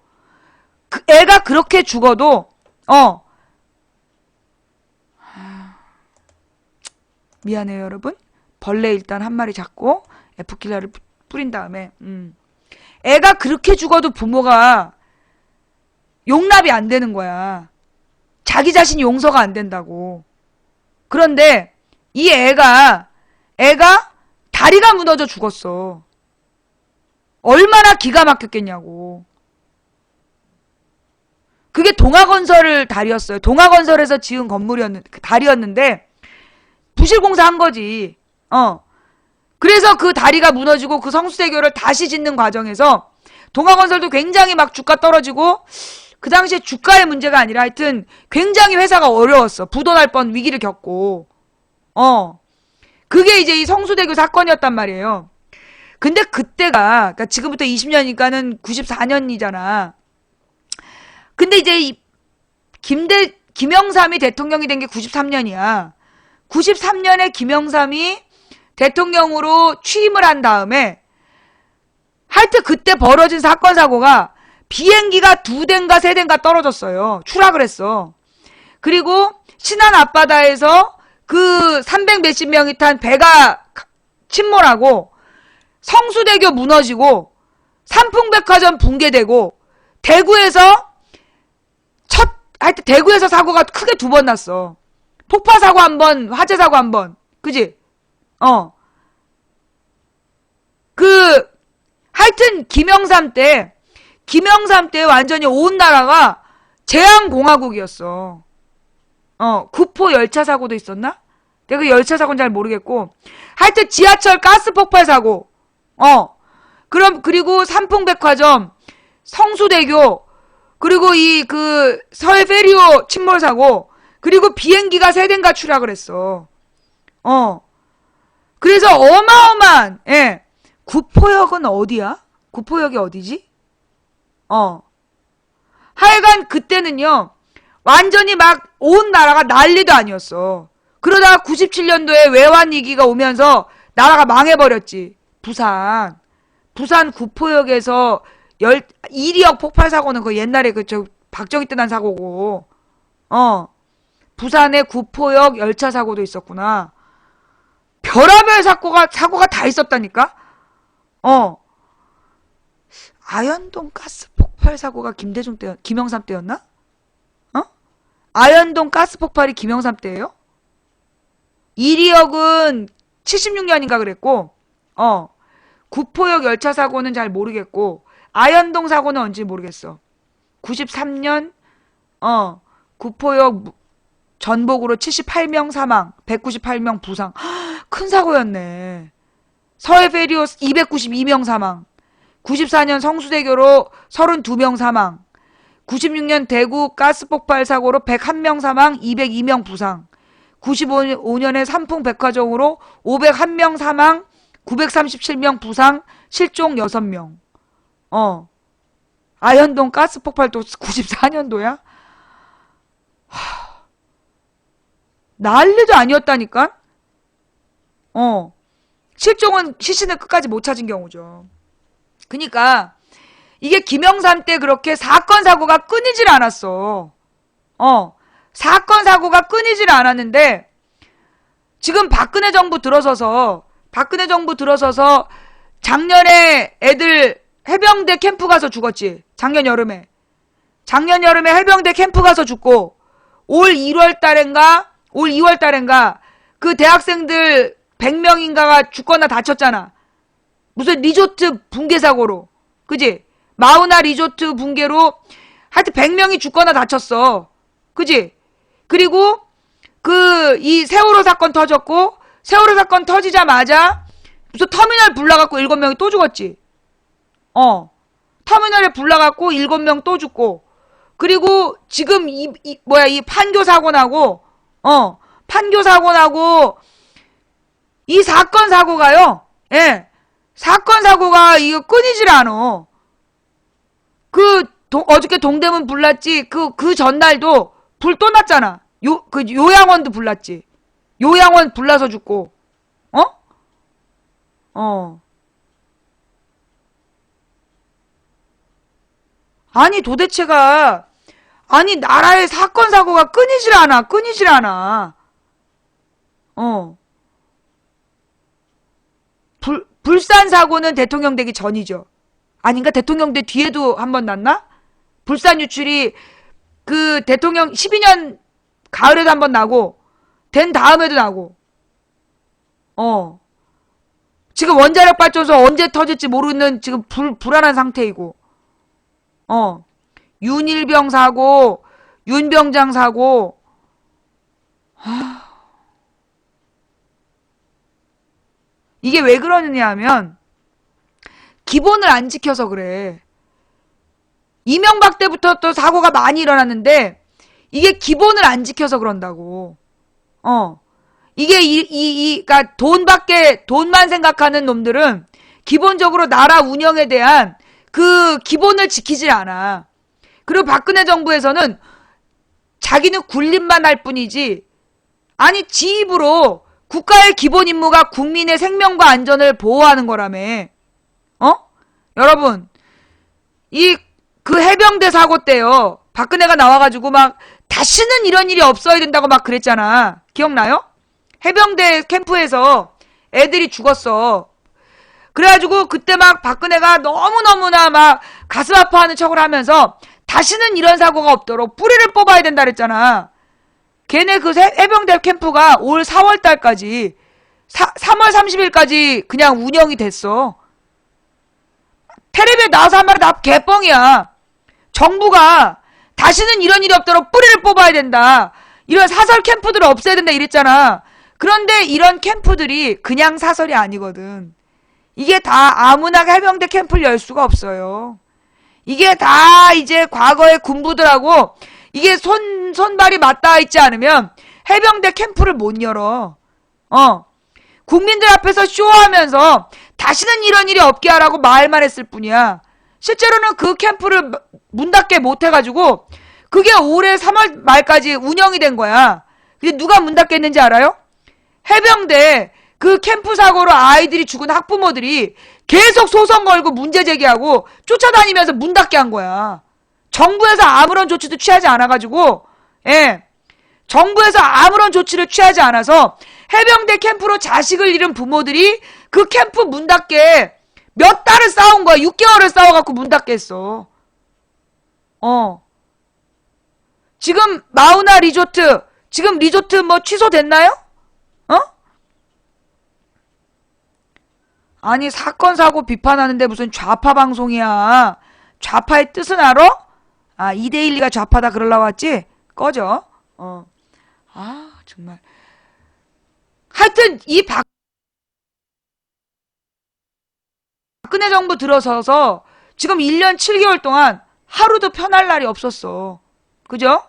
미안해요, 여러분. 벌레 일단 한 마리 잡고 에프킬라를 뿌린 다음에 애가 그렇게 죽어도 부모가 용납이 안 되는 거야. 자기 자신이 용서가 안 된다고. 그런데 이 애가 다리가 무너져 죽었어. 얼마나 기가 막혔겠냐고. 그게 동아건설 다리였어요. 동아건설에서 지은 다리였는데 부실공사 한 거지. 그래서 그 다리가 무너지고 그 성수대교를 다시 짓는 과정에서 동아건설도 굉장히 막 주가 떨어지고, 그 당시에 주가의 문제가 아니라 하여튼 굉장히 회사가 어려웠어. 부도 날 뻔 위기를 겪고. 그게 이제 이 성수대교 사건이었단 말이에요. 근데 그때가, 그러니까 지금부터 20년이니까는 94년이잖아. 근데 이제 김영삼이 대통령이 된 게 93년이야. 93년에 김영삼이 대통령으로 취임을 한 다음에 하여튼 그때 벌어진 사건 사고가 비행기가 2대인가 3대인가 떨어졌어요. 추락을 했어. 그리고 신안 앞바다에서 그 300 몇십 명이 탄 배가 침몰하고, 성수대교 무너지고, 삼풍백화점 붕괴되고, 하여튼 대구에서 사고가 크게 2번 났어. 폭파 사고 1번, 화재 사고 1번. 그지? 하여튼 김영삼 때 완전히 온 나라가 제한공화국이었어. 구포 열차 사고도 있었나? 내가 그 열차 사고는 잘 모르겠고, 하여튼 지하철 가스 폭발 사고, 그리고 삼풍백화점, 성수대교, 그리고 서해 페리오 침몰 사고, 그리고 비행기가 3대인가 추락을 했어. 그래서 어마어마한, 예. 구포역은 어디야? 구포역이 어디지? 하여간 그때는요, 완전히 막 온 나라가 난리도 아니었어. 그러다가 97년도에 외환위기가 오면서 나라가 망해버렸지. 부산 구포역에서 1위역 폭발 사고는 그 옛날에 박정희 때 난 사고고, 부산의 구포역 열차 사고도 있었구나. 별하별 사고가 다 있었다니까? 아현동 가스 폭발 사고가 김영삼 때였나? 아현동 가스 폭발이 김영삼 때예요? 이리역은 76년인가 그랬고, 구포역 열차 사고는 잘 모르겠고, 아현동 사고는 언제 모르겠어. 93년, 구포역 전복으로 78명 사망, 198명 부상. 큰 사고였네. 서해페리오 292명 사망. 94년 성수대교로 32명 사망. 96년 대구 가스폭발 사고로 101명 사망, 202명 부상. 95년에 삼풍 백화점으로 501명 사망, 937명 부상, 실종 6명. 아현동 가스폭발도 94년도야? 난리도 아니었다니까? 실종은 시신을 끝까지 못 찾은 경우죠. 그니까 이게 김영삼 때 그렇게 사건 사고가 끊이질 않았어. 사건 사고가 끊이질 않았는데 지금 박근혜 정부 들어서서 작년에 애들 해병대 캠프 가서 죽었지. 작년 여름에 해병대 캠프 가서 죽고 올 2월 달엔가 그 대학생들 100명인가가 죽거나 다쳤잖아. 무슨 리조트 붕괴 사고로. 그지? 마우나 리조트 붕괴로 하여튼 100명이 죽거나 다쳤어. 그지? 그리고 이 세월호 사건 터졌고 세월호 사건 터지자마자 무슨 터미널 불나갖고 7명이 또 죽었지. 터미널에 불나갖고 7명 또 죽고 그리고 지금 이 판교 사고 나고 이 사건 사고가요. 예. 사건 사고가 이거 끊이질 않어. 어저께 동대문 불났지. 그 전날도 불 또 났잖아. 요양원도 불났지. 요양원 불나서 죽고. 아니 도대체가 나라의 사건 사고가 끊이질 않아. 불산 사고는 대통령 되기 전이죠. 아닌가? 대통령 돼 뒤에도 한 번 났나? 불산 유출이 그 대통령 12년 가을에도 한 번 나고 된 다음에도 나고. 지금 원자력 발전소 언제 터질지 모르는 지금 불안한 상태이고. 윤일병 사고, 윤병장 사고. 이게 왜 그러느냐 하면 기본을 안 지켜서 그래. 이명박 때부터 또 사고가 많이 일어났는데 이게 기본을 안 지켜서 그런다고. 이게 그러니까 돈만 생각하는 놈들은 기본적으로 나라 운영에 대한 그 기본을 지키질 않아. 그리고 박근혜 정부에서는 자기는 군림만 할 뿐이지 아니 지 입으로 국가의 기본 임무가 국민의 생명과 안전을 보호하는 거라며. 여러분 그 해병대 사고 때요. 박근혜가 나와가지고 막 다시는 이런 일이 없어야 된다고 막 그랬잖아. 기억나요? 해병대 캠프에서 애들이 죽었어. 그래가지고 그때 막 박근혜가 너무너무나 막 가슴 아파하는 척을 하면서 다시는 이런 사고가 없도록 뿌리를 뽑아야 된다 그랬잖아. 걔네 그 해병대 캠프가 올 4월 달까지 3월 30일까지 그냥 운영이 됐어. 텔레비에 나와서 한 말이 다 개뻥이야. 정부가 다시는 이런 일이 없도록 뿌리를 뽑아야 된다. 이런 사설 캠프들을 없애야 된다 이랬잖아. 그런데 이런 캠프들이 그냥 사설이 아니거든. 이게 다 아무나 해병대 캠프를 열 수가 없어요. 이게 다 이제 과거의 군부들하고 이게 손발이 맞닿아 있지 않으면 해병대 캠프를 못 열어. 국민들 앞에서 쇼하면서 다시는 이런 일이 없게 하라고 말만 했을 뿐이야. 실제로는 그 캠프를 문 닫게 못 해가지고 그게 올해 3월 말까지 운영이 된 거야. 근데 누가 문 닫게 했는지 알아요? 해병대 그 캠프 사고로 아이들이 죽은 학부모들이 계속 소송 걸고 문제 제기하고 쫓아다니면서 문 닫게 한 거야. 정부에서 아무런 조치도 취하지 않아가지고, 예. 정부에서 아무런 조치를 취하지 않아서 해병대 캠프로 자식을 잃은 부모들이 그 캠프 문 닫게 몇 달을 싸운 거야. 6개월을 싸워갖고 문 닫게 했어. 지금 마우나 리조트, 지금 리조트 뭐 취소됐나요? 아니, 사건, 사고 비판하는데 무슨 좌파 방송이야. 좌파의 뜻은 알아? 아, 이데일리가 좌파다 그러려고 왔지? 꺼져. 아, 정말. 하여튼, 박근혜 정부 들어서서 지금 1년 7개월 동안 하루도 편할 날이 없었어. 그죠?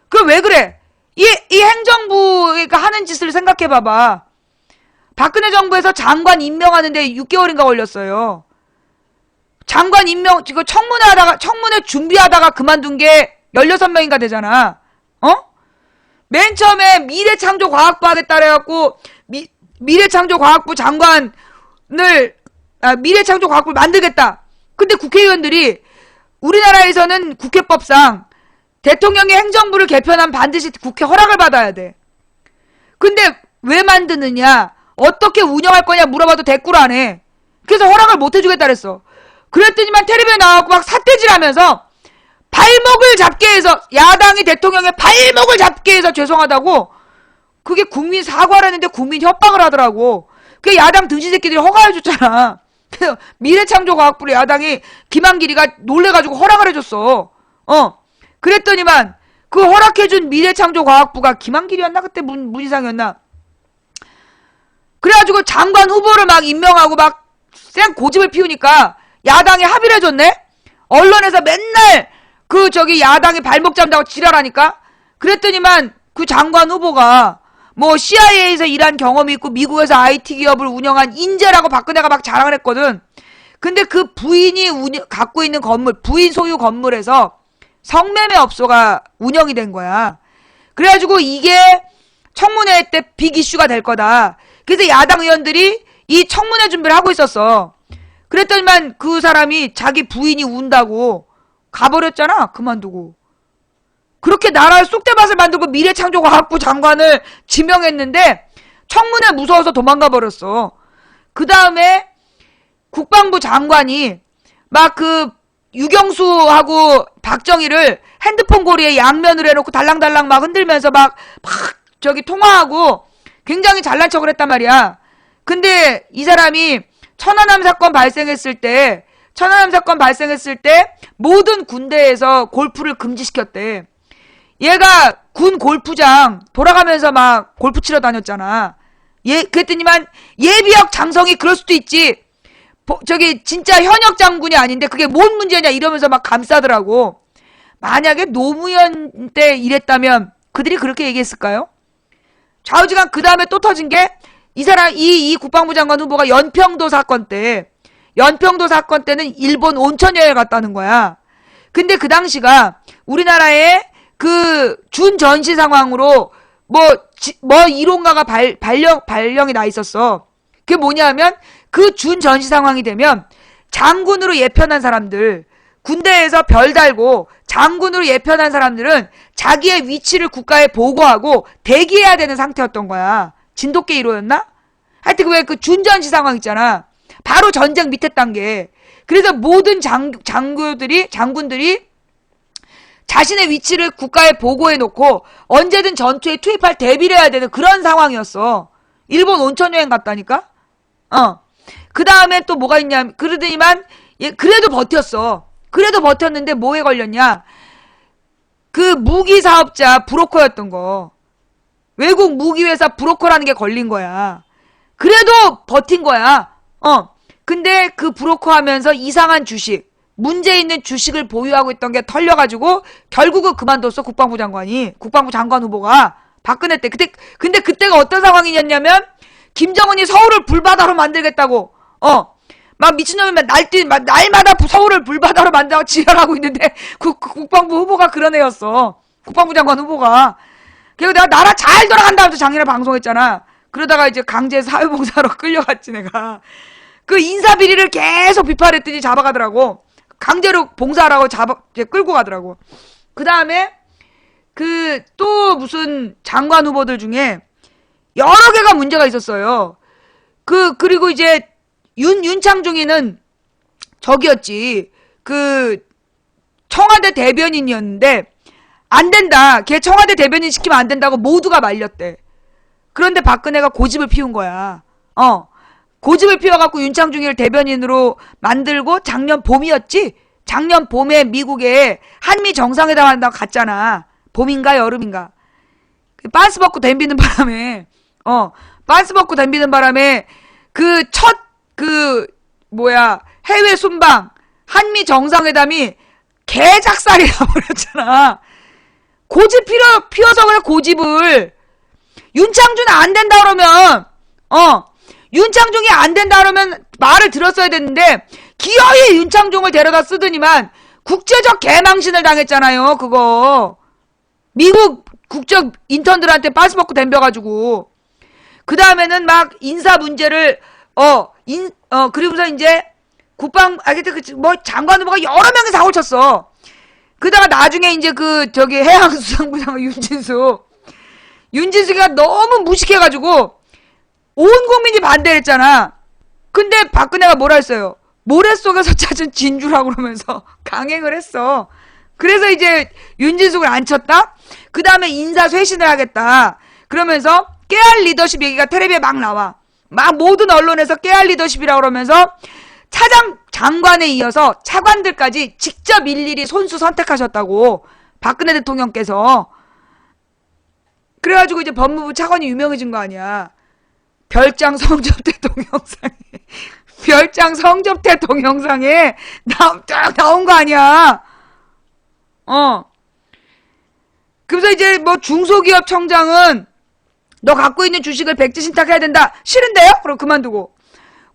그럼 왜 그래? 이 행정부가 하는 짓을 생각해봐봐. 박근혜 정부에서 장관 임명하는데 6개월인가 걸렸어요. 장관 임명, 지금 청문회 준비하다가 그만둔 게 16명인가 되잖아. 맨 처음에 미래창조과학부 하겠다 그래갖고, 미래창조과학부 장관을, 미래창조과학부를 만들겠다. 근데 국회의원들이 우리나라에서는 국회법상 대통령의 행정부를 개편하면 반드시 국회 허락을 받아야 돼. 근데 왜 만드느냐? 어떻게 운영할 거냐 물어봐도 대꾸를 안 해. 그래서 허락을 못 해주겠다 그랬어. 그랬더니만 텔레비에 나와갖고 막 삿대질하면서 발목을 잡게 해서, 야당이 대통령의 발목을 잡게 해서 죄송하다고, 그게 국민 사과를 했는데 국민 협박을 하더라고. 그게 야당 등신 새끼들이 허가해줬잖아. 그래서 미래창조과학부를 야당이 김한길이가 놀래가지고 허락을 해줬어. 그랬더니만 그 허락해준 미래창조과학부가 김한길이었나? 그때 문희상이었나? 그래가지고 장관 후보를 막 임명하고 막 쌩 고집을 피우니까 야당이 합의를 해줬네? 언론에서 맨날 야당이 발목 잡는다고 지랄하니까? 그랬더니만 그 장관 후보가 뭐 CIA에서 일한 경험이 있고 미국에서 IT 기업을 운영한 인재라고 박근혜가 막 자랑을 했거든. 근데 그 부인이 갖고 있는 건물, 부인 소유 건물에서 성매매 업소가 운영이 된 거야. 그래가지고 이게 청문회 때 빅 이슈가 될 거다. 그래서 야당 의원들이 이 청문회 준비를 하고 있었어. 그랬더니만 그 사람이 자기 부인이 운다고 가버렸잖아. 그만두고. 그렇게 나라의 쑥대밭을 만들고 미래창조과학부 장관을 지명했는데 청문회 무서워서 도망가 버렸어. 그 다음에 국방부 장관이 막 유경수하고 박정희를 핸드폰 고리에 양면으로 해놓고 달랑달랑 막 흔들면서 막 통화하고 굉장히 잘난 척을 했단 말이야. 근데 이 사람이 천안함 사건 발생했을 때 모든 군대에서 골프를 금지시켰대. 얘가 군 골프장 돌아가면서 막 골프 치러 다녔잖아. 그랬더니만 예비역 장성이 그럴 수도 있지. 진짜 현역 장군이 아닌데 그게 뭔 문제냐 이러면서 막 감싸더라고. 만약에 노무현 때 이랬다면 그들이 그렇게 얘기했을까요? 좌우지간 그 다음에 또 터진 게 이 국방부 장관 후보가 연평도 사건 때는 일본 온천 여행을 갔다는 거야. 근데 그 당시가 우리나라에 준 전시 상황으로 이론가가 발령이 나 있었어. 그게 뭐냐면 그 준 전시 상황이 되면 장군으로 예편한 사람들, 군대에서 별 달고 장군으로 예편한 사람들은 자기의 위치를 국가에 보고하고 대기해야 되는 상태였던 거야. 진돗개 1호였나? 하여튼 왜 준 전시 상황 있잖아. 바로 전쟁 밑에 단계. 그래서 모든 장군들이 자신의 위치를 국가에 보고해놓고 언제든 전투에 투입할 대비를 해야 되는 그런 상황이었어. 일본 온천 여행 갔다니까? 그 다음에 또 뭐가 있냐. 그러더니만, 그래도 버텼어. 그래도 버텼는데 뭐에 걸렸냐. 그 무기 사업자 브로커였던 거. 외국 무기 회사 브로커라는 게 걸린 거야. 그래도 버틴 거야. 근데 그 브로커 하면서 이상한 주식, 문제 있는 주식을 보유하고 있던 게 털려가지고 결국은 그만뒀어. 국방부 장관 후보가 박근혜 때. 근데 그때가 어떤 상황이었냐면 김정은이 서울을 불바다로 만들겠다고 막 미친놈이 날마다 서울을 불바다로 만들다고 지랄하고 있는데 국방부 후보가 그런 애였어. 국방부 장관 후보가. 그리고 내가 나라 잘 돌아간다면서 작년에 방송했잖아. 그러다가 이제 강제 사회봉사로 끌려갔지 내가. 그 인사비리를 계속 비판했더니 잡아가더라고. 강제로 봉사하라고 이제 끌고 가더라고. 그 다음에 그 또 무슨 장관 후보들 중에 여러 개가 문제가 있었어요. 그리고 이제 윤창중이는 저기였지. 그 청와대 대변인이었는데 안 된다. 걔 청와대 대변인 시키면 안 된다고 모두가 말렸대. 그런데 박근혜가 고집을 피운 거야. 고집을 피워갖고 윤창중이를 대변인으로 만들고 작년 봄이었지? 작년 봄에 미국에 한미 정상회담 한다고 갔잖아. 봄인가 여름인가. 빤스 벗고 덤비는 바람에 빤스 벗고 덤비는 바람에 그 첫 해외 순방 한미 정상회담이 개작살이 나버렸잖아. 고집 피워서 그래. 고집을. 윤창준이 안 된다 그러면 윤창중이 안 된다 그러면 말을 들었어야 됐는데 기어이 윤창중을 데려다 쓰더니만 국제적 개망신을 당했잖아요. 그거 미국 국적 인턴들한테 빠스 벗고 덤벼가지고 그 다음에는 막 인사 문제를 그리고서 이제 장관 후보가 여러 명이 사고 쳤어. 그다가 나중에 이제 해양수산부장 윤진수가 너무 무식해가지고 온 국민이 반대했잖아. 근데 박근혜가 뭐라 했어요? 모래 속에서 찾은 진주라고 그러면서 강행을 했어. 그래서 이제 윤진숙을 안 쳤다? 그 다음에 인사 쇄신을 하겠다. 그러면서 깨알 리더십 얘기가 텔레비에 막 나와. 막 모든 언론에서 깨알 리더십이라고 그러면서 장관에 이어서 차관들까지 직접 일일이 손수 선택하셨다고. 박근혜 대통령께서. 그래가지고 이제 법무부 차관이 유명해진 거 아니야. 별장 성접대 동영상에 딱 나온 거 아니야. 그래서 이제 중소기업 청장은 너 갖고 있는 주식을 백지 신탁해야 된다. 싫은데요? 그럼 그만두고.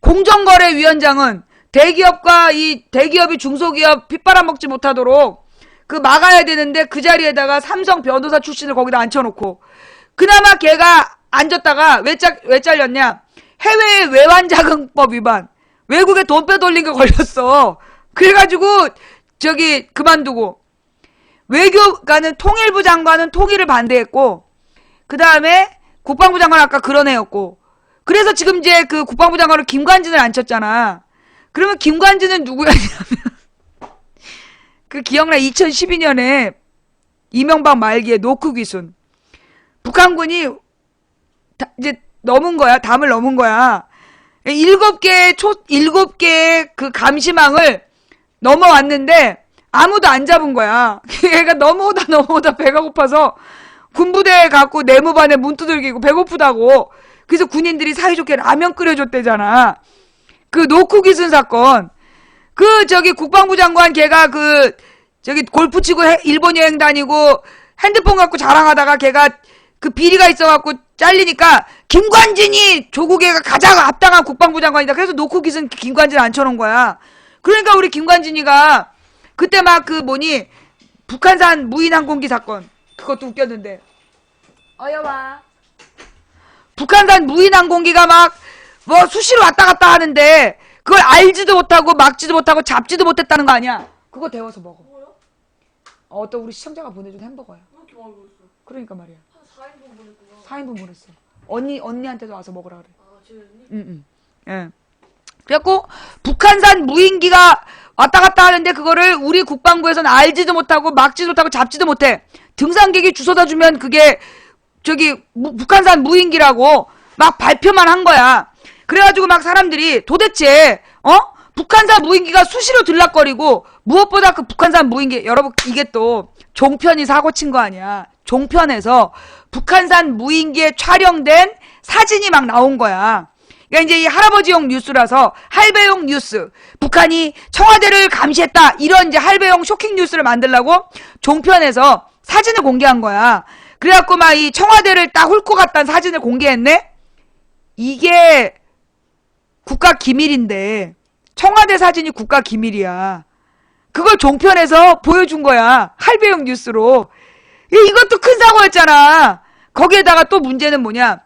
공정거래위원장은 대기업이 중소기업 핏바람 먹지 못하도록 막아야 되는데 그 자리에다가 삼성 변호사 출신을 거기다 앉혀놓고 그나마 걔가 앉았다가 왜 잘렸냐? 해외 외환자금법 위반. 외국에 돈 빼돌린 거 걸렸어. 그래가지고 그만두고. 외교관은 통일부 장관은 통일을 반대했고 그 다음에 국방부 장관 아까 그런 애였고 그래서 지금 이제 국방부 장관을 김관진을 앉혔잖아. 그러면 김관진은 누구였냐면 기억나 2012년에 이명박 말기에 노크 귀순. 북한군이 이제 담을 넘은 거야. 7개의 감시망을 넘어왔는데 아무도 안 잡은 거야. 얘가 넘어오다 배가 고파서 군부대에 갖고 내무반에 문 두들기고 배고프다고. 그래서 군인들이 사이좋게 라면 끓여줬대잖아. 노크 귀순 사건. 국방부 장관 걔가 골프 치고 일본 여행 다니고 핸드폰 갖고 자랑하다가 걔가 비리가 있어갖고 잘리니까 김관진이 조국에가 가장 합당한 국방부 장관이다. 그래서 노크 귀순 김관진 앉혀놓은 거야. 그러니까 우리 김관진이가 그때 북한산 무인 항공기 사건. 그것도 웃겼는데. 여봐. 북한산 무인 항공기가 수시로 왔다 갔다 하는데 그걸 알지도 못하고 막지도 못하고 잡지도 못했다는 거 아니야? 그거 데워서 먹어. 뭐요? 어떤 우리 시청자가 보내준 햄버거야. 이렇게 많이 먹었어. 그러니까 말이야. 한 4인분 보냈구나. 4인분 보냈어. 언니한테도 와서 먹으라 그래. 재현이? 응. 예. 그래갖고 북한산 무인기가 왔다 갔다 하는데 그거를 우리 국방부에서는 알지도 못하고 막지도 못하고 잡지도 못해. 등산객이 주워다 주면 그게 북한산 무인기라고 막 발표만 한 거야. 그래가지고 사람들이 도대체 북한산 무인기가 수시로 들락거리고 무엇보다 북한산 무인기 여러분 이게 또 종편이 사고 친 거 아니야. 종편에서 북한산 무인기에 촬영된 사진이 막 나온 거야. 그러니까 이제 이 할아버지용 뉴스라서 할배용 뉴스. 북한이 청와대를 감시했다. 이런 이제 할배용 쇼킹 뉴스를 만들려고 종편에서 사진을 공개한 거야. 그래갖고 이 청와대를 딱 훑고 갔다는 사진을 공개했네? 이게 국가 기밀인데 청와대 사진이 국가 기밀이야. 그걸 종편에서 보여준 거야. 할배용 뉴스로. 이것도 큰 사고였잖아. 거기에다가 또 문제는 뭐냐.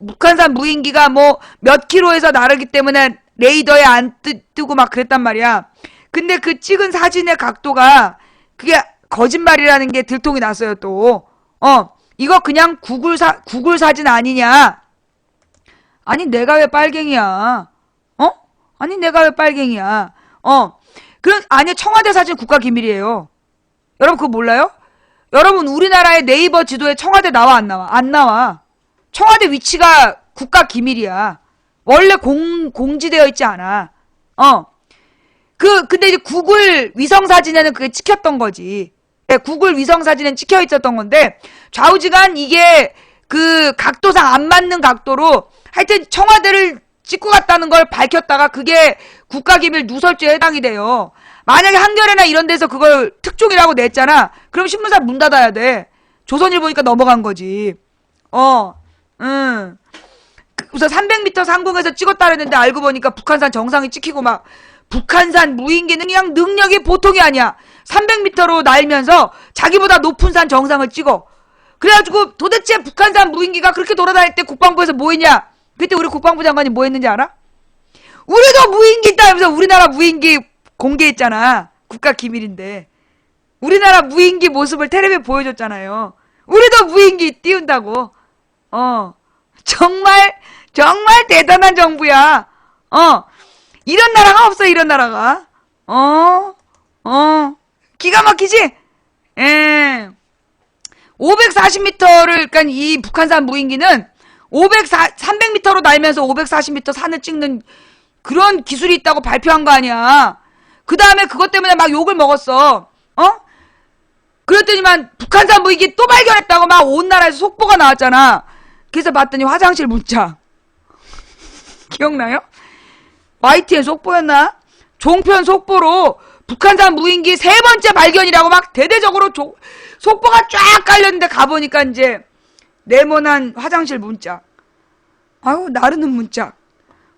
북한산 무인기가 몇 킬로에서 나르기 때문에 레이더에 안 뜨고 막 그랬단 말이야. 근데 그 찍은 사진의 각도가 그게 거짓말이라는 게 들통이 났어요, 또. 이거 그냥 구글 사진 아니냐? 아니, 내가 왜 빨갱이야? 아니, 내가 왜 빨갱이야? 아니, 청와대 사진 국가 기밀이에요. 여러분, 그거 몰라요? 여러분, 우리나라의 네이버 지도에 청와대 나와, 안 나와? 안 나와. 청와대 위치가 국가 기밀이야. 원래 공지되어 있지 않아. 근데 이제 구글 위성 사진에는 그게 찍혔던 거지. 네, 구글 위성 사진엔 찍혀 있었던 건데, 좌우지간 이게 그 각도상 안 맞는 각도로 하여튼 청와대를 찍고 갔다는 걸 밝혔다가 그게 국가기밀 누설죄에 해당이 돼요. 만약에 한겨레나 이런 데서 그걸 특종이라고 냈잖아. 그럼 신문사 문 닫아야 돼. 조선일 보니까 넘어간 거지. 우선 300m 상공에서 찍었다 그랬는데 알고 보니까 북한산 정상이 찍히고 막 북한산 무인기는 그냥 능력이 보통이 아니야. 300m로 날면서 자기보다 높은 산 정상을 찍어. 그래가지고 도대체 북한산 무인기가 그렇게 돌아다닐 때 국방부에서 뭐 했냐? 그때 우리 국방부 장관이 뭐 했는지 알아? 우리도 무인기 있다 하면서 우리나라 무인기 공개했잖아. 국가 기밀인데. 우리나라 무인기 모습을 텔레비에 보여줬잖아요. 우리도 무인기 띄운다고. 정말 대단한 정부야. 이런 나라가 없어, 이런 나라가. 기가 막히지? 예. 540m를, 그러니까 이 북한산 무인기는 300m로 날면서 540m 산을 찍는 그런 기술이 있다고 발표한 거 아니야. 그 다음에 그것 때문에 막 욕을 먹었어. 그랬더니만 북한산 무인기 또 발견했다고 막 온 나라에서 속보가 나왔잖아. 그래서 봤더니 화장실 문자. 기억나요? YTN 속보였나? 종편 속보로 북한산 무인기 3번째 발견이라고 막 대대적으로 속보가 쫙 깔렸는데 가보니까 이제 네모난 화장실 문자. 아유, 나르는 문자.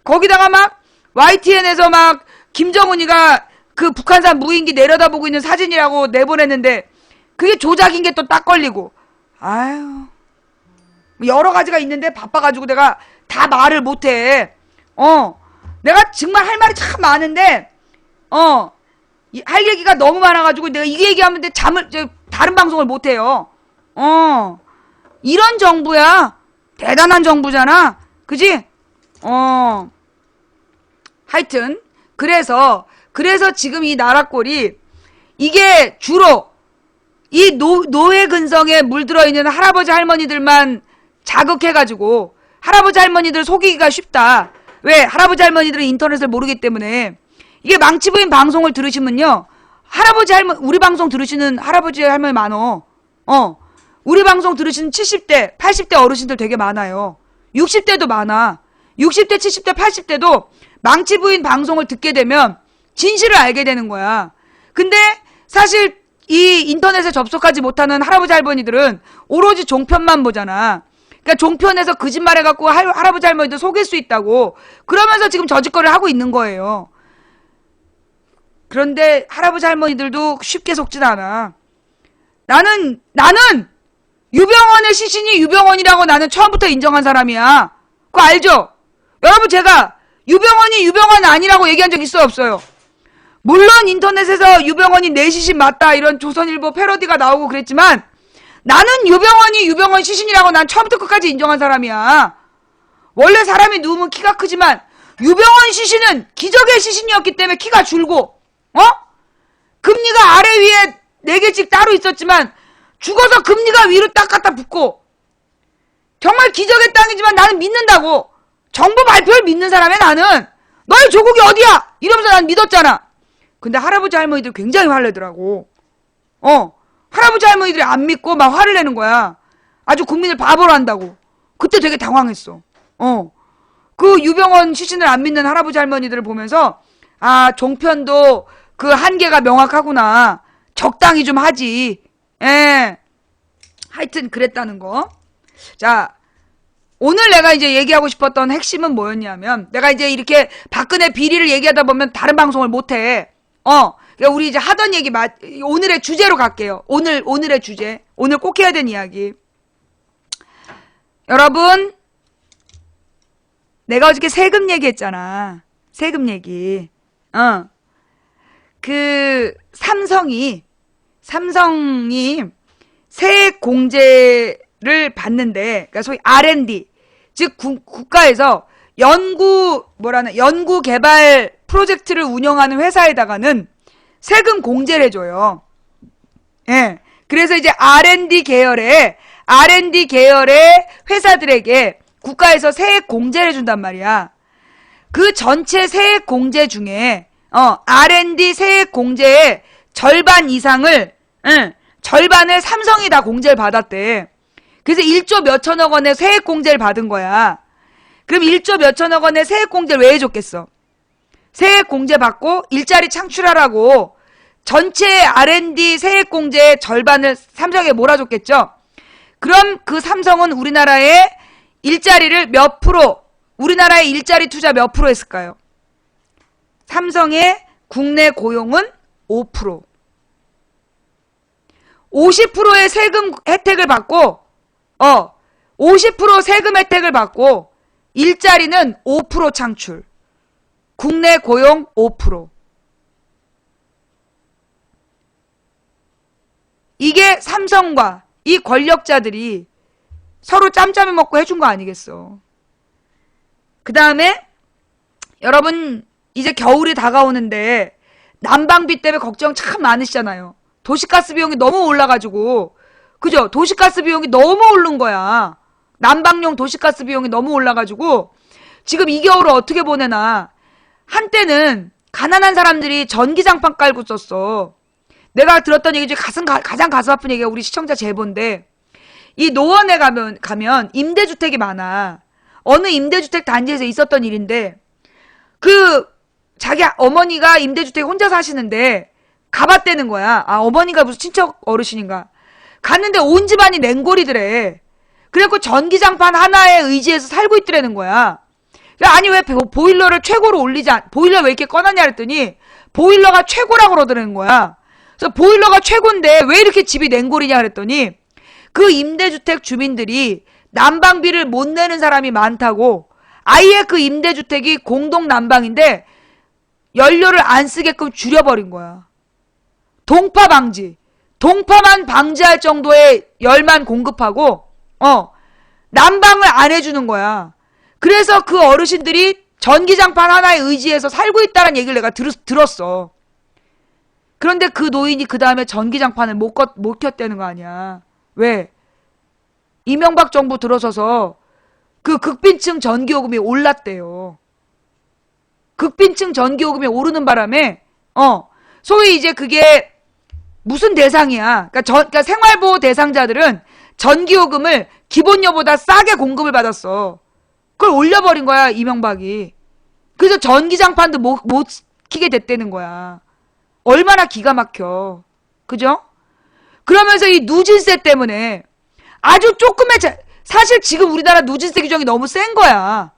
거기다가 막 YTN에서 막 김정은이가 그 북한산 무인기 내려다보고 있는 사진이라고 내보냈는데 그게 조작인 게 또 딱 걸리고. 아유, 여러 가지가 있는데 바빠가지고 내가 다 말을 못해. 내가 정말 할 말이 참 많은데 할 얘기가 너무 많아가지고 내가 이 얘기하면 다른 방송을 못해요. 이런 정부야. 대단한 정부잖아. 그지? 하여튼 그래서 지금 이 나라꼴이 이게 주로 이 노예 근성에 물들어 있는 할아버지 할머니들만 자극해가지고 할아버지 할머니들 속이기가 쉽다. 왜? 할아버지 할머니들은 인터넷을 모르기 때문에. 이게 망치부인 방송을 들으시면요, 우리 방송 들으시는 할아버지 할머니 많어. 우리 방송 들으시는 70대 80대 어르신들 되게 많아요. 60대도 많아. 60대 70대 80대도 망치부인 방송을 듣게 되면 진실을 알게 되는 거야. 근데 사실 이 인터넷에 접속하지 못하는 할아버지 할머니들은 오로지 종편만 보잖아. 그러니까 종편에서 거짓말해갖고 할아버지 할머니들 속일 수 있다고 그러면서 지금 저 짓거리를 하고 있는 거예요. 그런데 할아버지 할머니들도 쉽게 속진 않아. 나는 유병원의 시신이 유병원이라고 나는 처음부터 인정한 사람이야. 그거 알죠? 여러분, 제가 유병원이 유병원 아니라고 얘기한 적 있어요, 없어요? 물론 인터넷에서 유병원이 내 시신 맞다 이런 조선일보 패러디가 나오고 그랬지만 나는 유병원이 유병원 시신이라고 난 처음부터 끝까지 인정한 사람이야. 원래 사람이 누우면 키가 크지만 유병원 시신은 기적의 시신이었기 때문에 키가 줄고 금니가 아래 위에 4개씩 따로 있었지만 죽어서 금니가 위로 딱 갖다 붙고 정말 기적의 땅이지만 나는 믿는다고. 정부 발표를 믿는 사람이야 나는. 너희 조국이 어디야? 이러면서 난 믿었잖아. 근데 할아버지 할머니들 굉장히 화내더라고. 할아버지 할머니들이 안 믿고 막 화를 내는 거야. 아주 국민을 바보로 한다고. 그때 되게 당황했어. 그 유병원 시신을 안 믿는 할아버지 할머니들을 보면서 아, 종편도 그 한계가 명확하구나. 적당히 좀 하지. 예. 하여튼 그랬다는 거. 자, 오늘 내가 이제 얘기하고 싶었던 핵심은 뭐였냐면, 내가 이제 이렇게 박근혜 비리를 얘기하다 보면 다른 방송을 못해. 그러니까 우리 이제 하던 얘기 오늘의 주제로 갈게요. 오늘의 주제. 오늘 꼭 해야 되는 이야기. 여러분, 내가 어저께 세금 얘기했잖아. 세금 얘기. 그 삼성이 세액 공제를 받는데, 그러니까 소위 R&D, 즉 국가에서 연구 개발 프로젝트를 운영하는 회사에다가는 세금 공제를 해줘요. 예. 그래서 이제 R&D 계열의 회사들에게 국가에서 세액 공제를 해준단 말이야. 그 전체 세액 공제 중에 R&D 세액 공제의 절반 이상을 절반을 삼성이 다 공제를 받았대. 그래서 1조 몇천억 원의 세액 공제를 받은 거야. 그럼 1조 몇천억 원의 세액 공제를 왜 해줬겠어? 세액 공제 받고 일자리 창출하라고 전체 R&D 세액 공제의 절반을 삼성에 몰아줬겠죠? 그럼 그 삼성은 우리나라의 일자리를 우리나라의 일자리 투자 몇 프로 했을까요? 삼성의 국내 고용은 5%. 50%의 세금 혜택을 받고 50% 세금 혜택을 받고 일자리는 5% 창출. 국내 고용 5%. 이게 삼성과 이 권력자들이 서로 짬짬이 먹고 해준 거 아니겠어. 그 다음에 여러분 이제 겨울이 다가오는데 난방비 때문에 걱정 참 많으시잖아요. 도시가스 비용이 너무 올라가지고, 그죠? 도시가스 비용이 너무 오른 거야. 난방용 도시가스 비용이 너무 올라가지고 지금 이 겨울을 어떻게 보내나. 한때는 가난한 사람들이 전기장판 깔고 썼어. 내가 들었던 얘기 중에 가장 가슴 아픈 얘기가 우리 시청자 제보인데, 이 노원에 가면 임대주택이 많아. 어느 임대주택 단지에서 있었던 일인데, 자기 어머니가 임대주택에 혼자 사시는데 가봤다는 거야. 어머니가 무슨 친척 어르신인가. 갔는데 온 집안이 냉골이더래. 그래갖고 전기장판 하나에 의지해서 살고 있더라는 거야. 아니 왜 보일러를 최고로 보일러 왜 이렇게 꺼놨냐 그랬더니 보일러가 최고라고 그러더라는 거야. 그래서 보일러가 최고인데 왜 이렇게 집이 냉골이냐 그랬더니 그 임대주택 주민들이 난방비를 못 내는 사람이 많다고, 아예 그 임대주택이 공동 난방인데 연료를 안 쓰게끔 줄여버린 거야. 동파만 방지할 정도의 열만 공급하고 난방을 안 해주는 거야. 그래서 그 어르신들이 전기장판 하나에 의지해서 살고 있다는 얘기를 내가 들었어. 그런데 그 노인이 그 다음에 전기장판을 못 켰다는 거 아니야. 왜? 이명박 정부 들어서서 그 극빈층 전기요금이 올랐대요. 극빈층 전기요금이 오르는 바람에 소위 이제 그게 무슨 대상이야. 그러니까 생활보호 대상자들은 전기요금을 기본료보다 싸게 공급을 받았어. 그걸 올려버린 거야, 이명박이. 그래서 전기장판도 못 키게 됐다는 거야. 얼마나 기가 막혀. 그죠? 그러면서 이 누진세 때문에 아주 사실 지금 우리나라 누진세 규정이 너무 센 거야.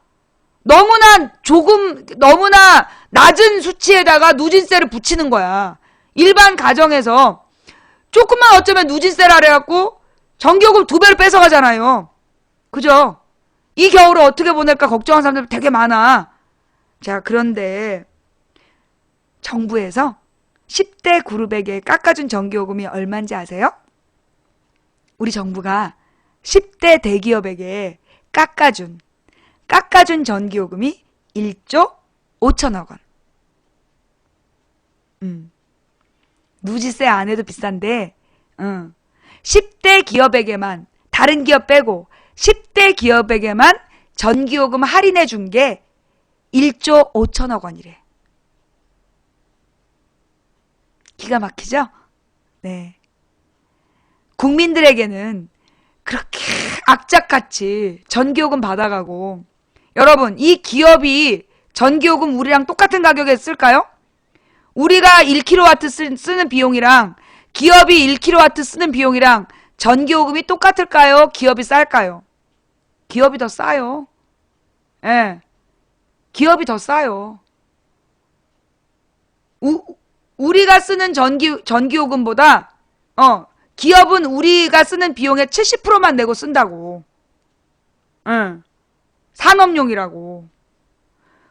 너무나 낮은 수치에다가 누진세를 붙이는 거야. 일반 가정에서 조금만 어쩌면 누진세를 하래갖고 전기요금 2배를 뺏어가잖아요. 그죠? 이 겨울을 어떻게 보낼까 걱정하는 사람들 되게 많아. 자, 그런데 정부에서 10대 그룹에게 깎아준 전기요금이 얼마인지 아세요? 우리 정부가 10대 대기업에게 깎아준 전기요금이 1조 5천억 원. 누지세 안 해도 비싼데 10대 기업에게만, 다른 기업 빼고 10대 기업에게만 전기요금 할인해 준 게 1조 5천억 원이래. 기가 막히죠? 네. 국민들에게는 그렇게 악착같이 전기요금 받아가고, 여러분 이 기업이 전기요금 우리랑 똑같은 가격에 쓸까요? 우리가 1kW 쓰는 비용이랑 기업이 1kW 쓰는 비용이랑 전기요금이 똑같을까요? 기업이 쌀까요? 기업이 더 싸요. 예. 기업이 더 싸요. 우리가 쓰는 전기요금보다 기업은 우리가 쓰는 비용의 70%만 내고 쓴다고. 산업용이라고.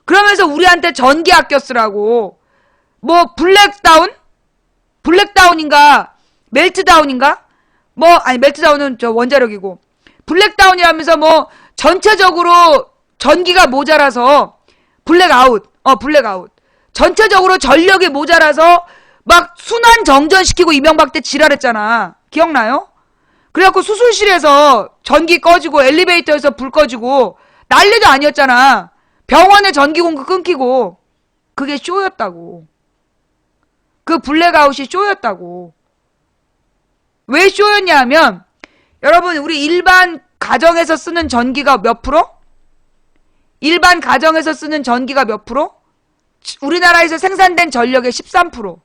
그러면서 우리한테 전기 아껴 쓰라고. 뭐 블랙다운? 블랙다운인가? 멜트다운인가? 뭐 아니 멜트다운은 저 원자력이고 블랙다운이라면서 뭐 전체적으로 전기가 모자라서 블랙아웃. 블랙아웃. 전체적으로 전력이 모자라서 막 순환 정전시키고 이명박 때 지랄했잖아. 기억나요? 그래갖고 수술실에서 전기 꺼지고 엘리베이터에서 불 꺼지고 난리도 아니었잖아. 병원에 전기 공급 끊기고. 그게 쇼였다고. 그 블랙아웃이 쇼였다고. 왜 쇼였냐 하면 여러분 우리 일반 가정에서 쓰는 전기가 몇 프로? 일반 가정에서 쓰는 전기가 몇 프로? 우리나라에서 생산된 전력의 13%.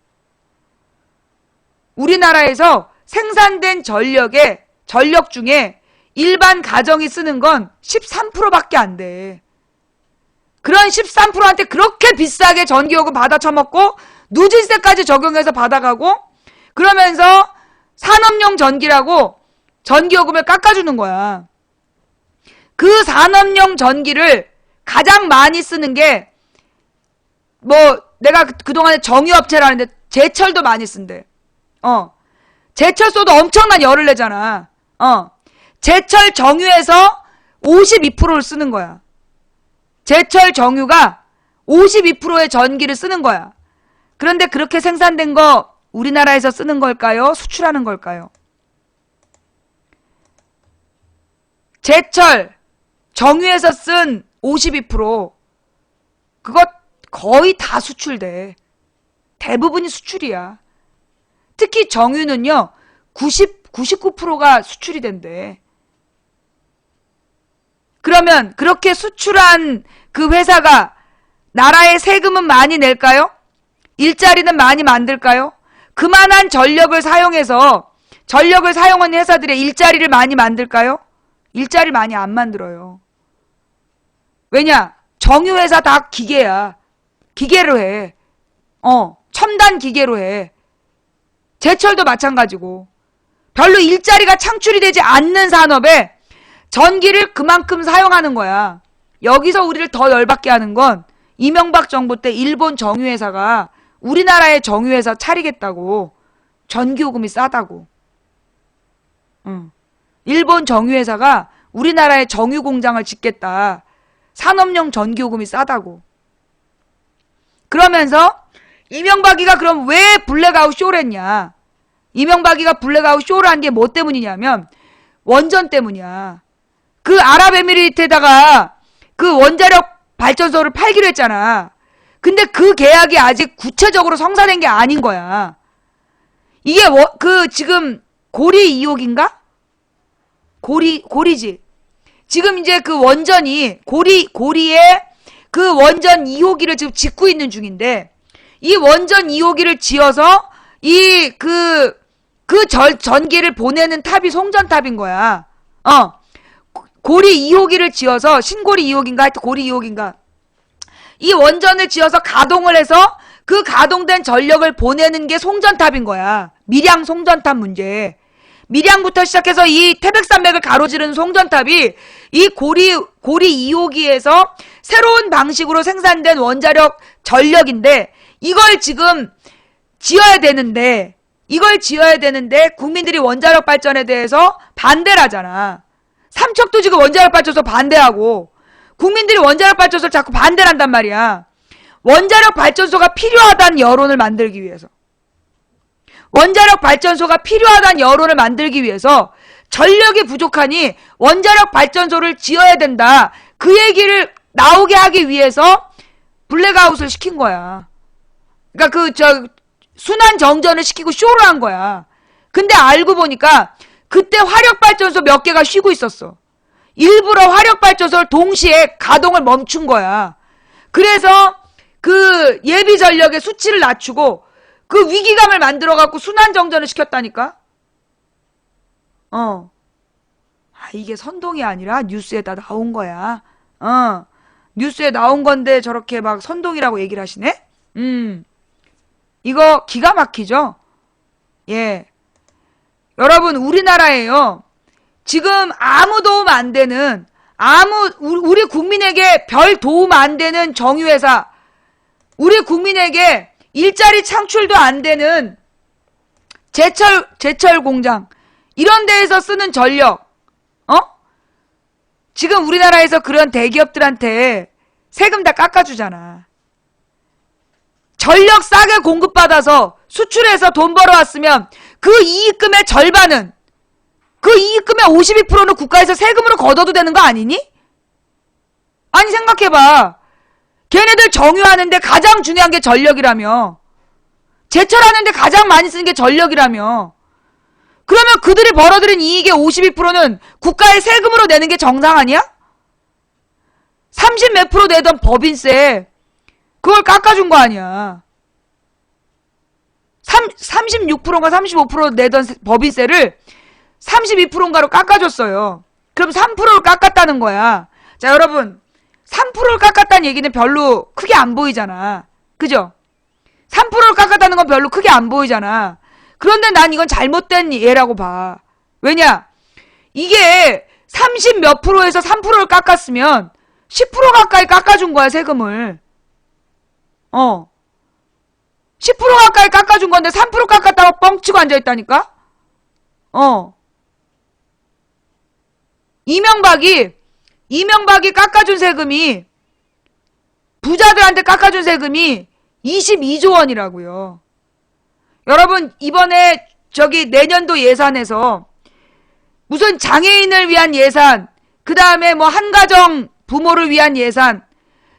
우리나라에서 생산된 전력 중에 일반 가정이 쓰는 건 13%밖에 안 돼. 그런 13%한테 그렇게 비싸게 전기요금 받아 처먹고 누진세까지 적용해서 받아가고 그러면서 산업용 전기라고 전기요금을 깎아주는 거야. 그 산업용 전기를 가장 많이 쓰는 게 뭐 내가 그동안에 정유업체라는데 제철도 많이 쓴대. 제철소도 엄청난 열을 내잖아. 제철 정유에서 52%를 쓰는 거야. 제철 정유가 52%의 전기를 쓰는 거야. 그런데 그렇게 생산된 거 우리나라에서 쓰는 걸까요? 수출하는 걸까요? 제철 정유에서 쓴 52% 그거 거의 다 수출돼. 대부분이 수출이야. 특히 정유는요 99%가 수출이 된대. 그러면 그렇게 수출한 그 회사가 나라에 세금은 많이 낼까요? 일자리는 많이 만들까요? 그만한 전력을 사용해서 전력을 사용하는 회사들의 일자리를 많이 만들까요? 일자리 많이 안 만들어요. 왜냐? 정유회사 다 기계야. 기계로 해. 첨단 기계로 해. 제철도 마찬가지고. 별로 일자리가 창출이 되지 않는 산업에 전기를 그만큼 사용하는 거야. 여기서 우리를 더 열받게 하는 건 이명박 정부 때 일본 정유회사가 우리나라의 정유회사 차리겠다고 전기요금이 싸다고. 일본 정유회사가 우리나라에 정유공장을 짓겠다. 산업용 전기요금이 싸다고. 그러면서 이명박이가 그럼 왜 블랙아웃 쇼를 했냐. 이명박이가 블랙아웃 쇼를 한 게 뭐 때문이냐면 원전 때문이야. 그 아랍에미리트에다가 그 원자력 발전소를 팔기로 했잖아. 근데 그 계약이 아직 구체적으로 성사된 게 아닌 거야. 이게 지금 고리 2호기인가? 고리지. 지금 이제 그 원전이 고리에 그 원전 2호기를 지금 짓고 있는 중인데 이 원전 2호기를 지어서 전기를 보내는 탑이 송전탑인 거야. 고리 2호기를 지어서 신고리 2호기인가 하여튼 고리 2호기인가 이 원전을 지어서 가동을 해서 그 가동된 전력을 보내는 게 송전탑인 거야. 밀양 송전탑 문제. 밀양부터 시작해서 이 태백산맥을 가로지르는 송전탑이 이 고리 2호기에서 새로운 방식으로 생산된 원자력 전력인데 이걸 지금 지어야 되는데 국민들이 원자력 발전에 대해서 반대를 하잖아. 삼척도 지금 원자력 발전소 반대하고 국민들이 원자력 발전소를 자꾸 반대를 한단 말이야. 원자력 발전소가 필요하다는 여론을 만들기 위해서. 원자력 발전소가 필요하다는 여론을 만들기 위해서 전력이 부족하니 원자력 발전소를 지어야 된다. 그 얘기를 나오게 하기 위해서 블랙아웃을 시킨 거야. 그러니까 순환 정전을 시키고 쇼를 한 거야. 근데 알고 보니까 그때 화력발전소 몇 개가 쉬고 있었어. 일부러 화력발전소를 동시에 가동을 멈춘 거야. 그래서 그 예비 전력의 수치를 낮추고 그 위기감을 만들어갖고 순환정전을 시켰다니까? 이게 선동이 아니라 뉴스에다 나온 거야. 뉴스에 나온 건데 저렇게 막 선동이라고 얘기를 하시네? 이거 기가 막히죠? 예. 여러분, 우리나라에요. 지금 아무 도움 안 되는 우리 국민에게 별 도움 안 되는 정유회사, 우리 국민에게 일자리 창출도 안 되는 제철 공장, 이런 데에서 쓰는 전력, 지금 우리나라에서 그런 대기업들한테 세금 다 깎아주잖아. 전력 싸게 공급받아서 수출해서 돈 벌어왔으면 그 이익금의 절반은, 그 이익금의 52%는 국가에서 세금으로 걷어도 되는 거 아니니? 아니 생각해봐. 걔네들 정유하는데 가장 중요한 게 전력이라며. 제철하는데 가장 많이 쓰는 게 전력이라며. 그러면 그들이 벌어들인 이익의 52%는 국가에 세금으로 내는 게 정상 아니야? 30 몇 프로 내던 법인세, 그걸 깎아준 거 아니야. 36%인가 35% 내던 법인세를 32%인가로 깎아줬어요. 그럼 3%를 깎았다는 거야. 자, 여러분, 3%를 깎았다는 얘기는 별로 크게 안 보이잖아. 그죠? 3%를 깎았다는 건 별로 크게 안 보이잖아. 그런데 난 이건 잘못된 예라고 봐. 왜냐? 이게 30 몇 프로에서 3%를 깎았으면 10% 가까이 깎아준 거야, 세금을. 10% 가까이 깎아준 건데 3% 깎았다고 뻥치고 앉아있다니까? 이명박이 깎아준 세금이, 부자들한테 깎아준 세금이 22조 원이라고요. 여러분, 이번에 내년도 예산에서 무슨 장애인을 위한 예산, 그 다음에 뭐 한가정 부모를 위한 예산,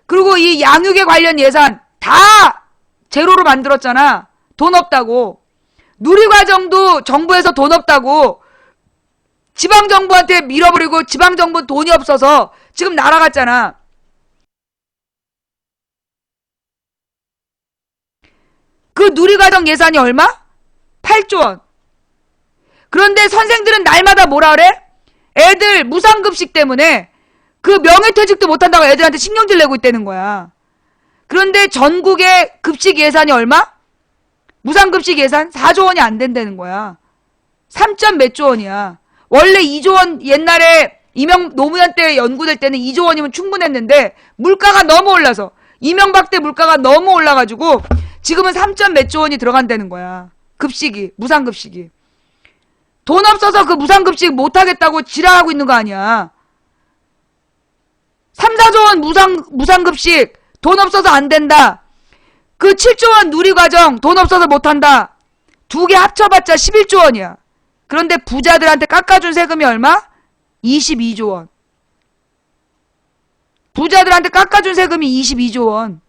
그리고 이 양육에 관련 예산 다 제로로 만들었잖아. 돈 없다고. 누리과정도 정부에서 돈 없다고 지방정부한테 밀어버리고 지방정부 돈이 없어서 지금 날아갔잖아. 그 누리과정 예산이 얼마? 8조 원. 그런데 선생들은 날마다 뭐라 그래? 애들 무상급식 때문에 그 명예퇴직도 못한다고 애들한테 신경질 내고 있다는 거야. 그런데 전국의 급식 예산이 얼마? 무상급식 예산 4조 원이 안 된다는 거야. 3점 몇 조 원이야. 원래 2조 원, 옛날에 노무현 때 연구될 때는 2조 원이면 충분했는데 물가가 너무 올라서, 이명박 때 물가가 너무 올라가지고 지금은 3점 몇 조 원이 들어간다는 거야. 급식이, 무상급식이. 돈 없어서 그 무상급식 못하겠다고 지랄하고 있는 거 아니야. 3, 4조 원 무상급식 돈 없어서 안 된다. 그 7조 원 누리과정 돈 없어서 못한다. 두 개 합쳐봤자 11조 원이야. 그런데 부자들한테 깎아준 세금이 얼마? 22조 원. 부자들한테 깎아준 세금이 22조 원.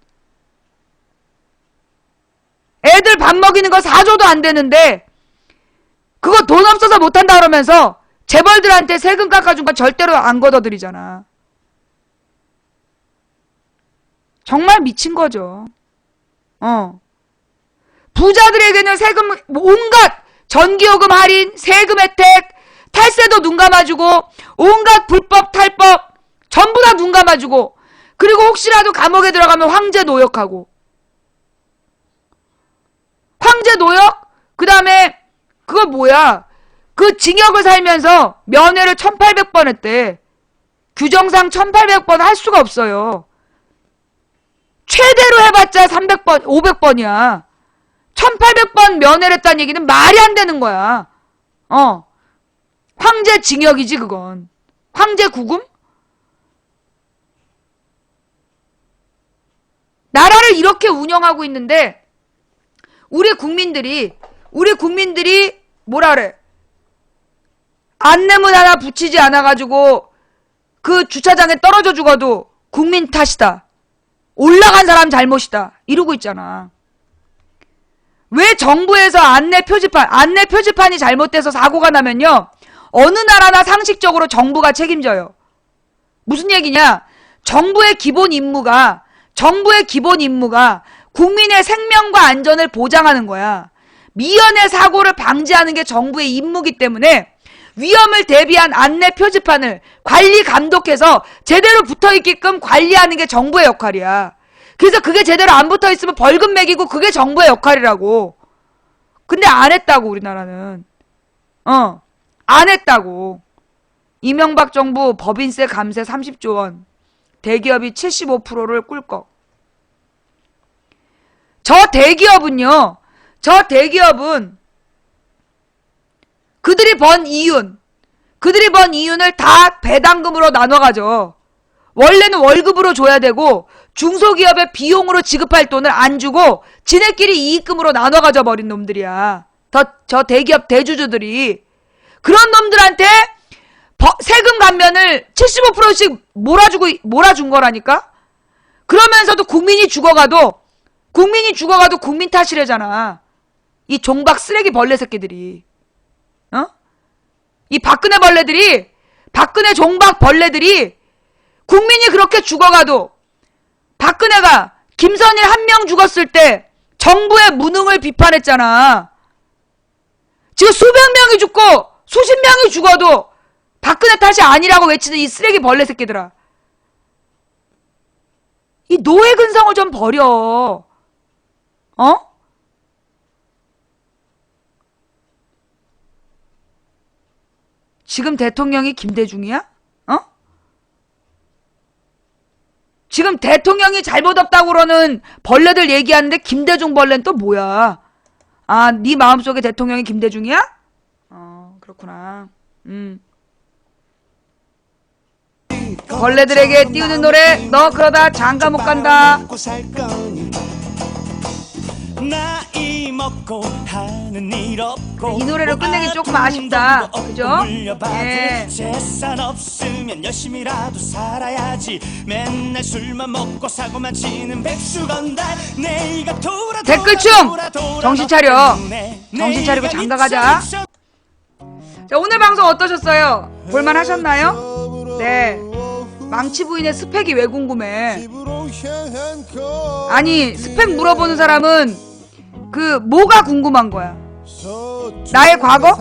애들 밥 먹이는 거 4조도 안 되는데 그거 돈 없어서 못한다 그러면서 재벌들한테 세금 깎아준 건 절대로 안 걷어들이잖아. 정말 미친 거죠. 부자들에게는 세금, 온갖 전기요금 할인, 세금 혜택, 탈세도 눈 감아주고, 온갖 불법, 탈법, 전부 다 눈 감아주고, 그리고 혹시라도 감옥에 들어가면 황제 노역하고. 황제 노역? 그 다음에, 그거 뭐야? 그 징역을 살면서 면회를 1800번 했대. 규정상 1800번 할 수가 없어요. 최대로 해봤자 300번, 500번이야. 1800번 면회를 했다는 얘기는 말이 안 되는 거야. 황제 징역이지, 그건. 황제 구금? 나라를 이렇게 운영하고 있는데, 우리 국민들이 뭐라 그래? 안내문 하나 붙이지 않아가지고, 그 주차장에 떨어져 죽어도 국민 탓이다. 올라간 사람 잘못이다. 이러고 있잖아. 왜 정부에서 안내 표지판이 잘못돼서 사고가 나면요, 어느 나라나 상식적으로 정부가 책임져요. 무슨 얘기냐? 정부의 기본 임무가 국민의 생명과 안전을 보장하는 거야. 미연의 사고를 방지하는 게 정부의 임무이기 때문에 위험을 대비한 안내 표지판을 관리 감독해서 제대로 붙어있게끔 관리하는 게 정부의 역할이야. 그래서 그게 제대로 안 붙어있으면 벌금 매기고 그게 정부의 역할이라고. 근데 안 했다고, 우리나라는. 안 했다고. 이명박 정부 법인세 감세 30조 원, 대기업이 75%를 꿀꺽. 저 대기업은 그들이 번 이윤을 다 배당금으로 나눠가죠. 원래는 월급으로 줘야 되고 중소기업의 비용으로 지급할 돈을 안 주고 지네끼리 이익금으로 나눠가져 버린 놈들이야. 저 대기업 대주주들이. 그런 놈들한테 세금 감면을 75%씩 몰아준 거라니까? 그러면서도 국민이 죽어가도 국민 탓이래잖아. 이 종박 쓰레기 벌레 새끼들이. 이 박근혜 종박 벌레들이 국민이 그렇게 죽어가도 박근혜가 김선일 한 명 죽었을 때 정부의 무능을 비판했잖아. 지금 수백 명이 죽고 수십 명이 죽어도 박근혜 탓이 아니라고 외치는 이 쓰레기 벌레 새끼들아. 이 노예 근성을 좀 버려. 지금 대통령이 김대중이야? 지금 대통령이 잘못 없다고 그러는 벌레들 얘기하는데 김대중 벌레는 또 뭐야? 아, 네 마음속에 대통령이 김대중이야? 그렇구나. 벌레들에게 띄우는 노래, 너 그러다 장가 못 간다. 이 노래를 끝내기 조금 아쉽다. 그죠? 예. 재산 없으면 열심히라도 살아야지. 맨날 술만 먹고 사고만 치는 백수건달. 내가 돌아 댓글충! 정신 차려. 정신 차리고 장가 가자. 자, 오늘 방송 어떠셨어요? 볼만 하셨나요? 네. 망치 부인의 스펙이 왜 궁금해? 아니, 스펙 물어보는 사람은 뭐가 궁금한 거야? 나의 과거?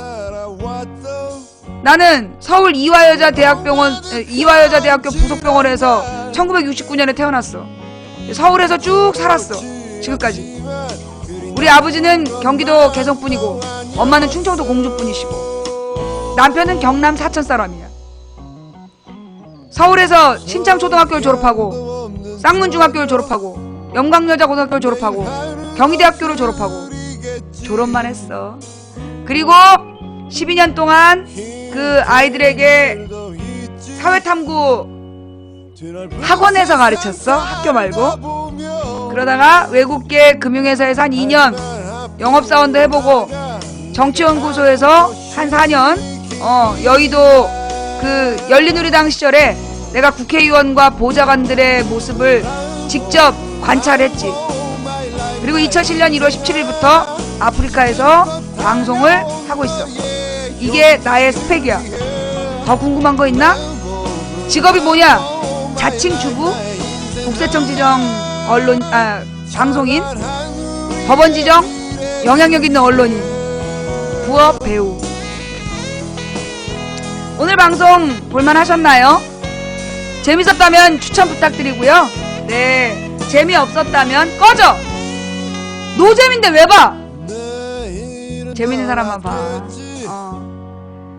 나는 서울 이화여자대학교 부속병원에서 1969년에 태어났어. 서울에서 쭉 살았어. 지금까지. 우리 아버지는 경기도 개성분이고 엄마는 충청도 공주분이시고 남편은 경남 사천 사람이야. 서울에서 신창초등학교를 졸업하고 쌍문중학교를 졸업하고 영광여자고등학교를 졸업하고 경희대학교를 졸업하고 졸업만 했어. 그리고 12년 동안 그 아이들에게 사회탐구 학원에서 가르쳤어. 학교 말고. 그러다가 외국계 금융회사에서 한 2년 영업사원도 해보고 정치연구소에서 한 4년 여의도 그 열린우리당 시절에 내가 국회의원과 보좌관들의 모습을 직접 관찰했지. 그리고 2007년 1월 17일부터 아프리카에서 방송을 하고 있어. 이게 나의 스펙이야. 더 궁금한 거 있나? 직업이 뭐냐? 자칭 주부, 국세청 지정 방송인, 법원 지정, 영향력 있는 언론인, 부업 배우. 오늘 방송 볼만 하셨나요? 재밌었다면 추천 부탁드리고요. 네, 재미없었다면 꺼져! 노잼인데 왜 봐? 재밌는 사람만 봐.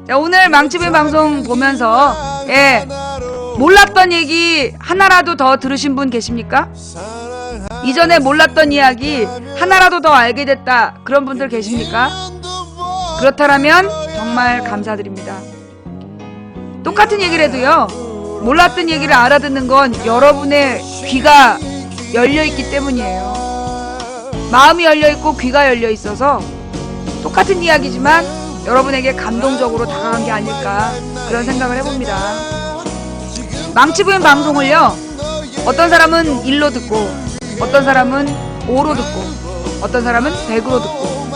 자, 오늘 망치부인 방송 보면서 몰랐던 얘기 하나라도 더 들으신 분 계십니까? 이전에 몰랐던 이야기 하나라도 더 알게 됐다, 그런 분들 계십니까? 그렇다면 정말 감사드립니다. 똑같은 얘기를 해도요, 몰랐던 얘기를 알아듣는 건 여러분의 귀가 열려있기 때문이에요. 마음이 열려있고 귀가 열려있어서 똑같은 이야기지만 여러분에게 감동적으로 다가간 게 아닐까, 그런 생각을 해봅니다. 망치부인 방송을요, 어떤 사람은 1로 듣고 어떤 사람은 5로 듣고 어떤 사람은 100으로 듣고,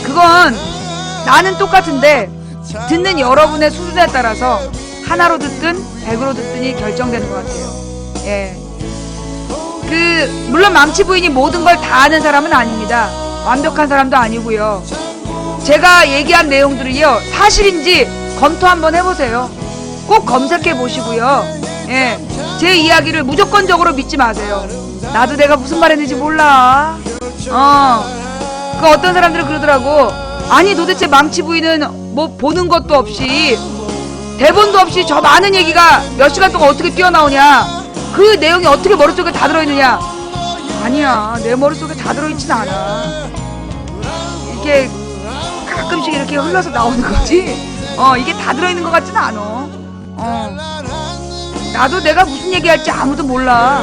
그건 나는 똑같은데 듣는 여러분의 수준에 따라서 하나로 듣든 100으로 듣든이 결정되는 것 같아요. 예. 물론 망치부인이 모든 걸 다 아는 사람은 아닙니다. 완벽한 사람도 아니고요. 제가 얘기한 내용들이요, 사실인지 검토 한번 해보세요. 꼭 검색해 보시고요. 예. 제 이야기를 무조건적으로 믿지 마세요. 나도 내가 무슨 말 했는지 몰라. 어떤 사람들은 그러더라고. 아니, 도대체 망치부인은 뭐 보는 것도 없이 대본도 없이 저 많은 얘기가 몇 시간 동안 어떻게 뛰어나오냐, 그 내용이 어떻게 머릿속에 다 들어있느냐. 아니야, 내 머릿속에 다 들어있진 않아. 이게 가끔씩 이렇게 흘러서 나오는 거지. 이게 다 들어있는 것 같진 않아. 나도 내가 무슨 얘기할지 아무도 몰라.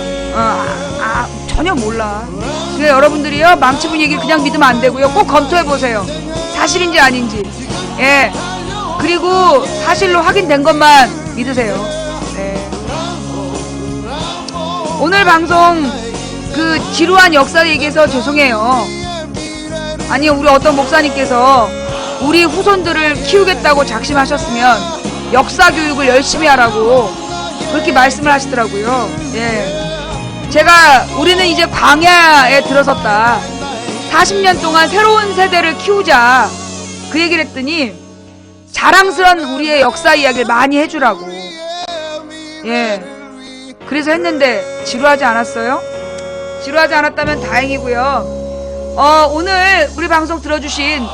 전혀 몰라. 그러니까 여러분들이요, 망치분 얘기 그냥 믿으면 안 되고요. 꼭 검토해보세요. 사실인지 아닌지. 예. 그리고 사실로 확인된 것만 믿으세요. 네. 오늘 방송 그 지루한 역사 얘기해서 죄송해요. 아니, 우리 어떤 목사님께서 우리 후손들을 키우겠다고 작심하셨으면 역사 교육을 열심히 하라고 그렇게 말씀을 하시더라고요. 예. 우리는 이제 광야에 들어섰다. 40년 동안 새로운 세대를 키우자. 그 얘기를 했더니 자랑스러운 우리의 역사 이야기를 많이 해주라고. 예. 그래서 했는데 지루하지 않았어요? 지루하지 않았다면 다행이고요. 오늘 우리 방송 들어주신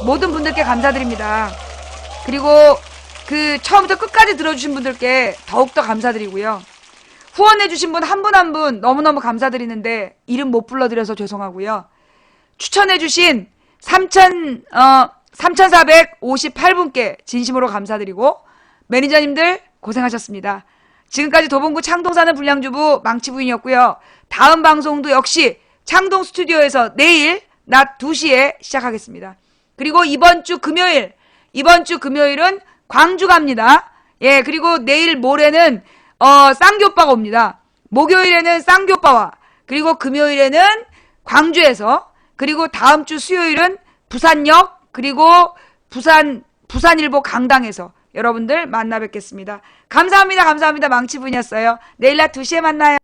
모든 분들께 감사드립니다. 그리고 그 처음부터 끝까지 들어주신 분들께 더욱더 감사드리고요. 후원해주신 분 한 분 한 분 너무너무 감사드리는데 이름 못 불러드려서 죄송하고요. 추천해주신 3,458분께 진심으로 감사드리고, 매니저님들 고생하셨습니다. 지금까지 도봉구 창동 사는 불량주부 망치부인이었고요. 다음 방송도 역시 창동 스튜디오에서 내일 낮 2시에 시작하겠습니다. 그리고 이번 주 금요일은 광주 갑니다. 예, 그리고 내일 모레는 쌍교빠가 옵니다. 목요일에는 쌍교빠와, 그리고 금요일에는 광주에서, 그리고 다음 주 수요일은 부산역, 그리고 부산일보 강당에서 여러분들 만나 뵙겠습니다. 감사합니다. 망치분이었어요. 내일 낮 2시에 만나요.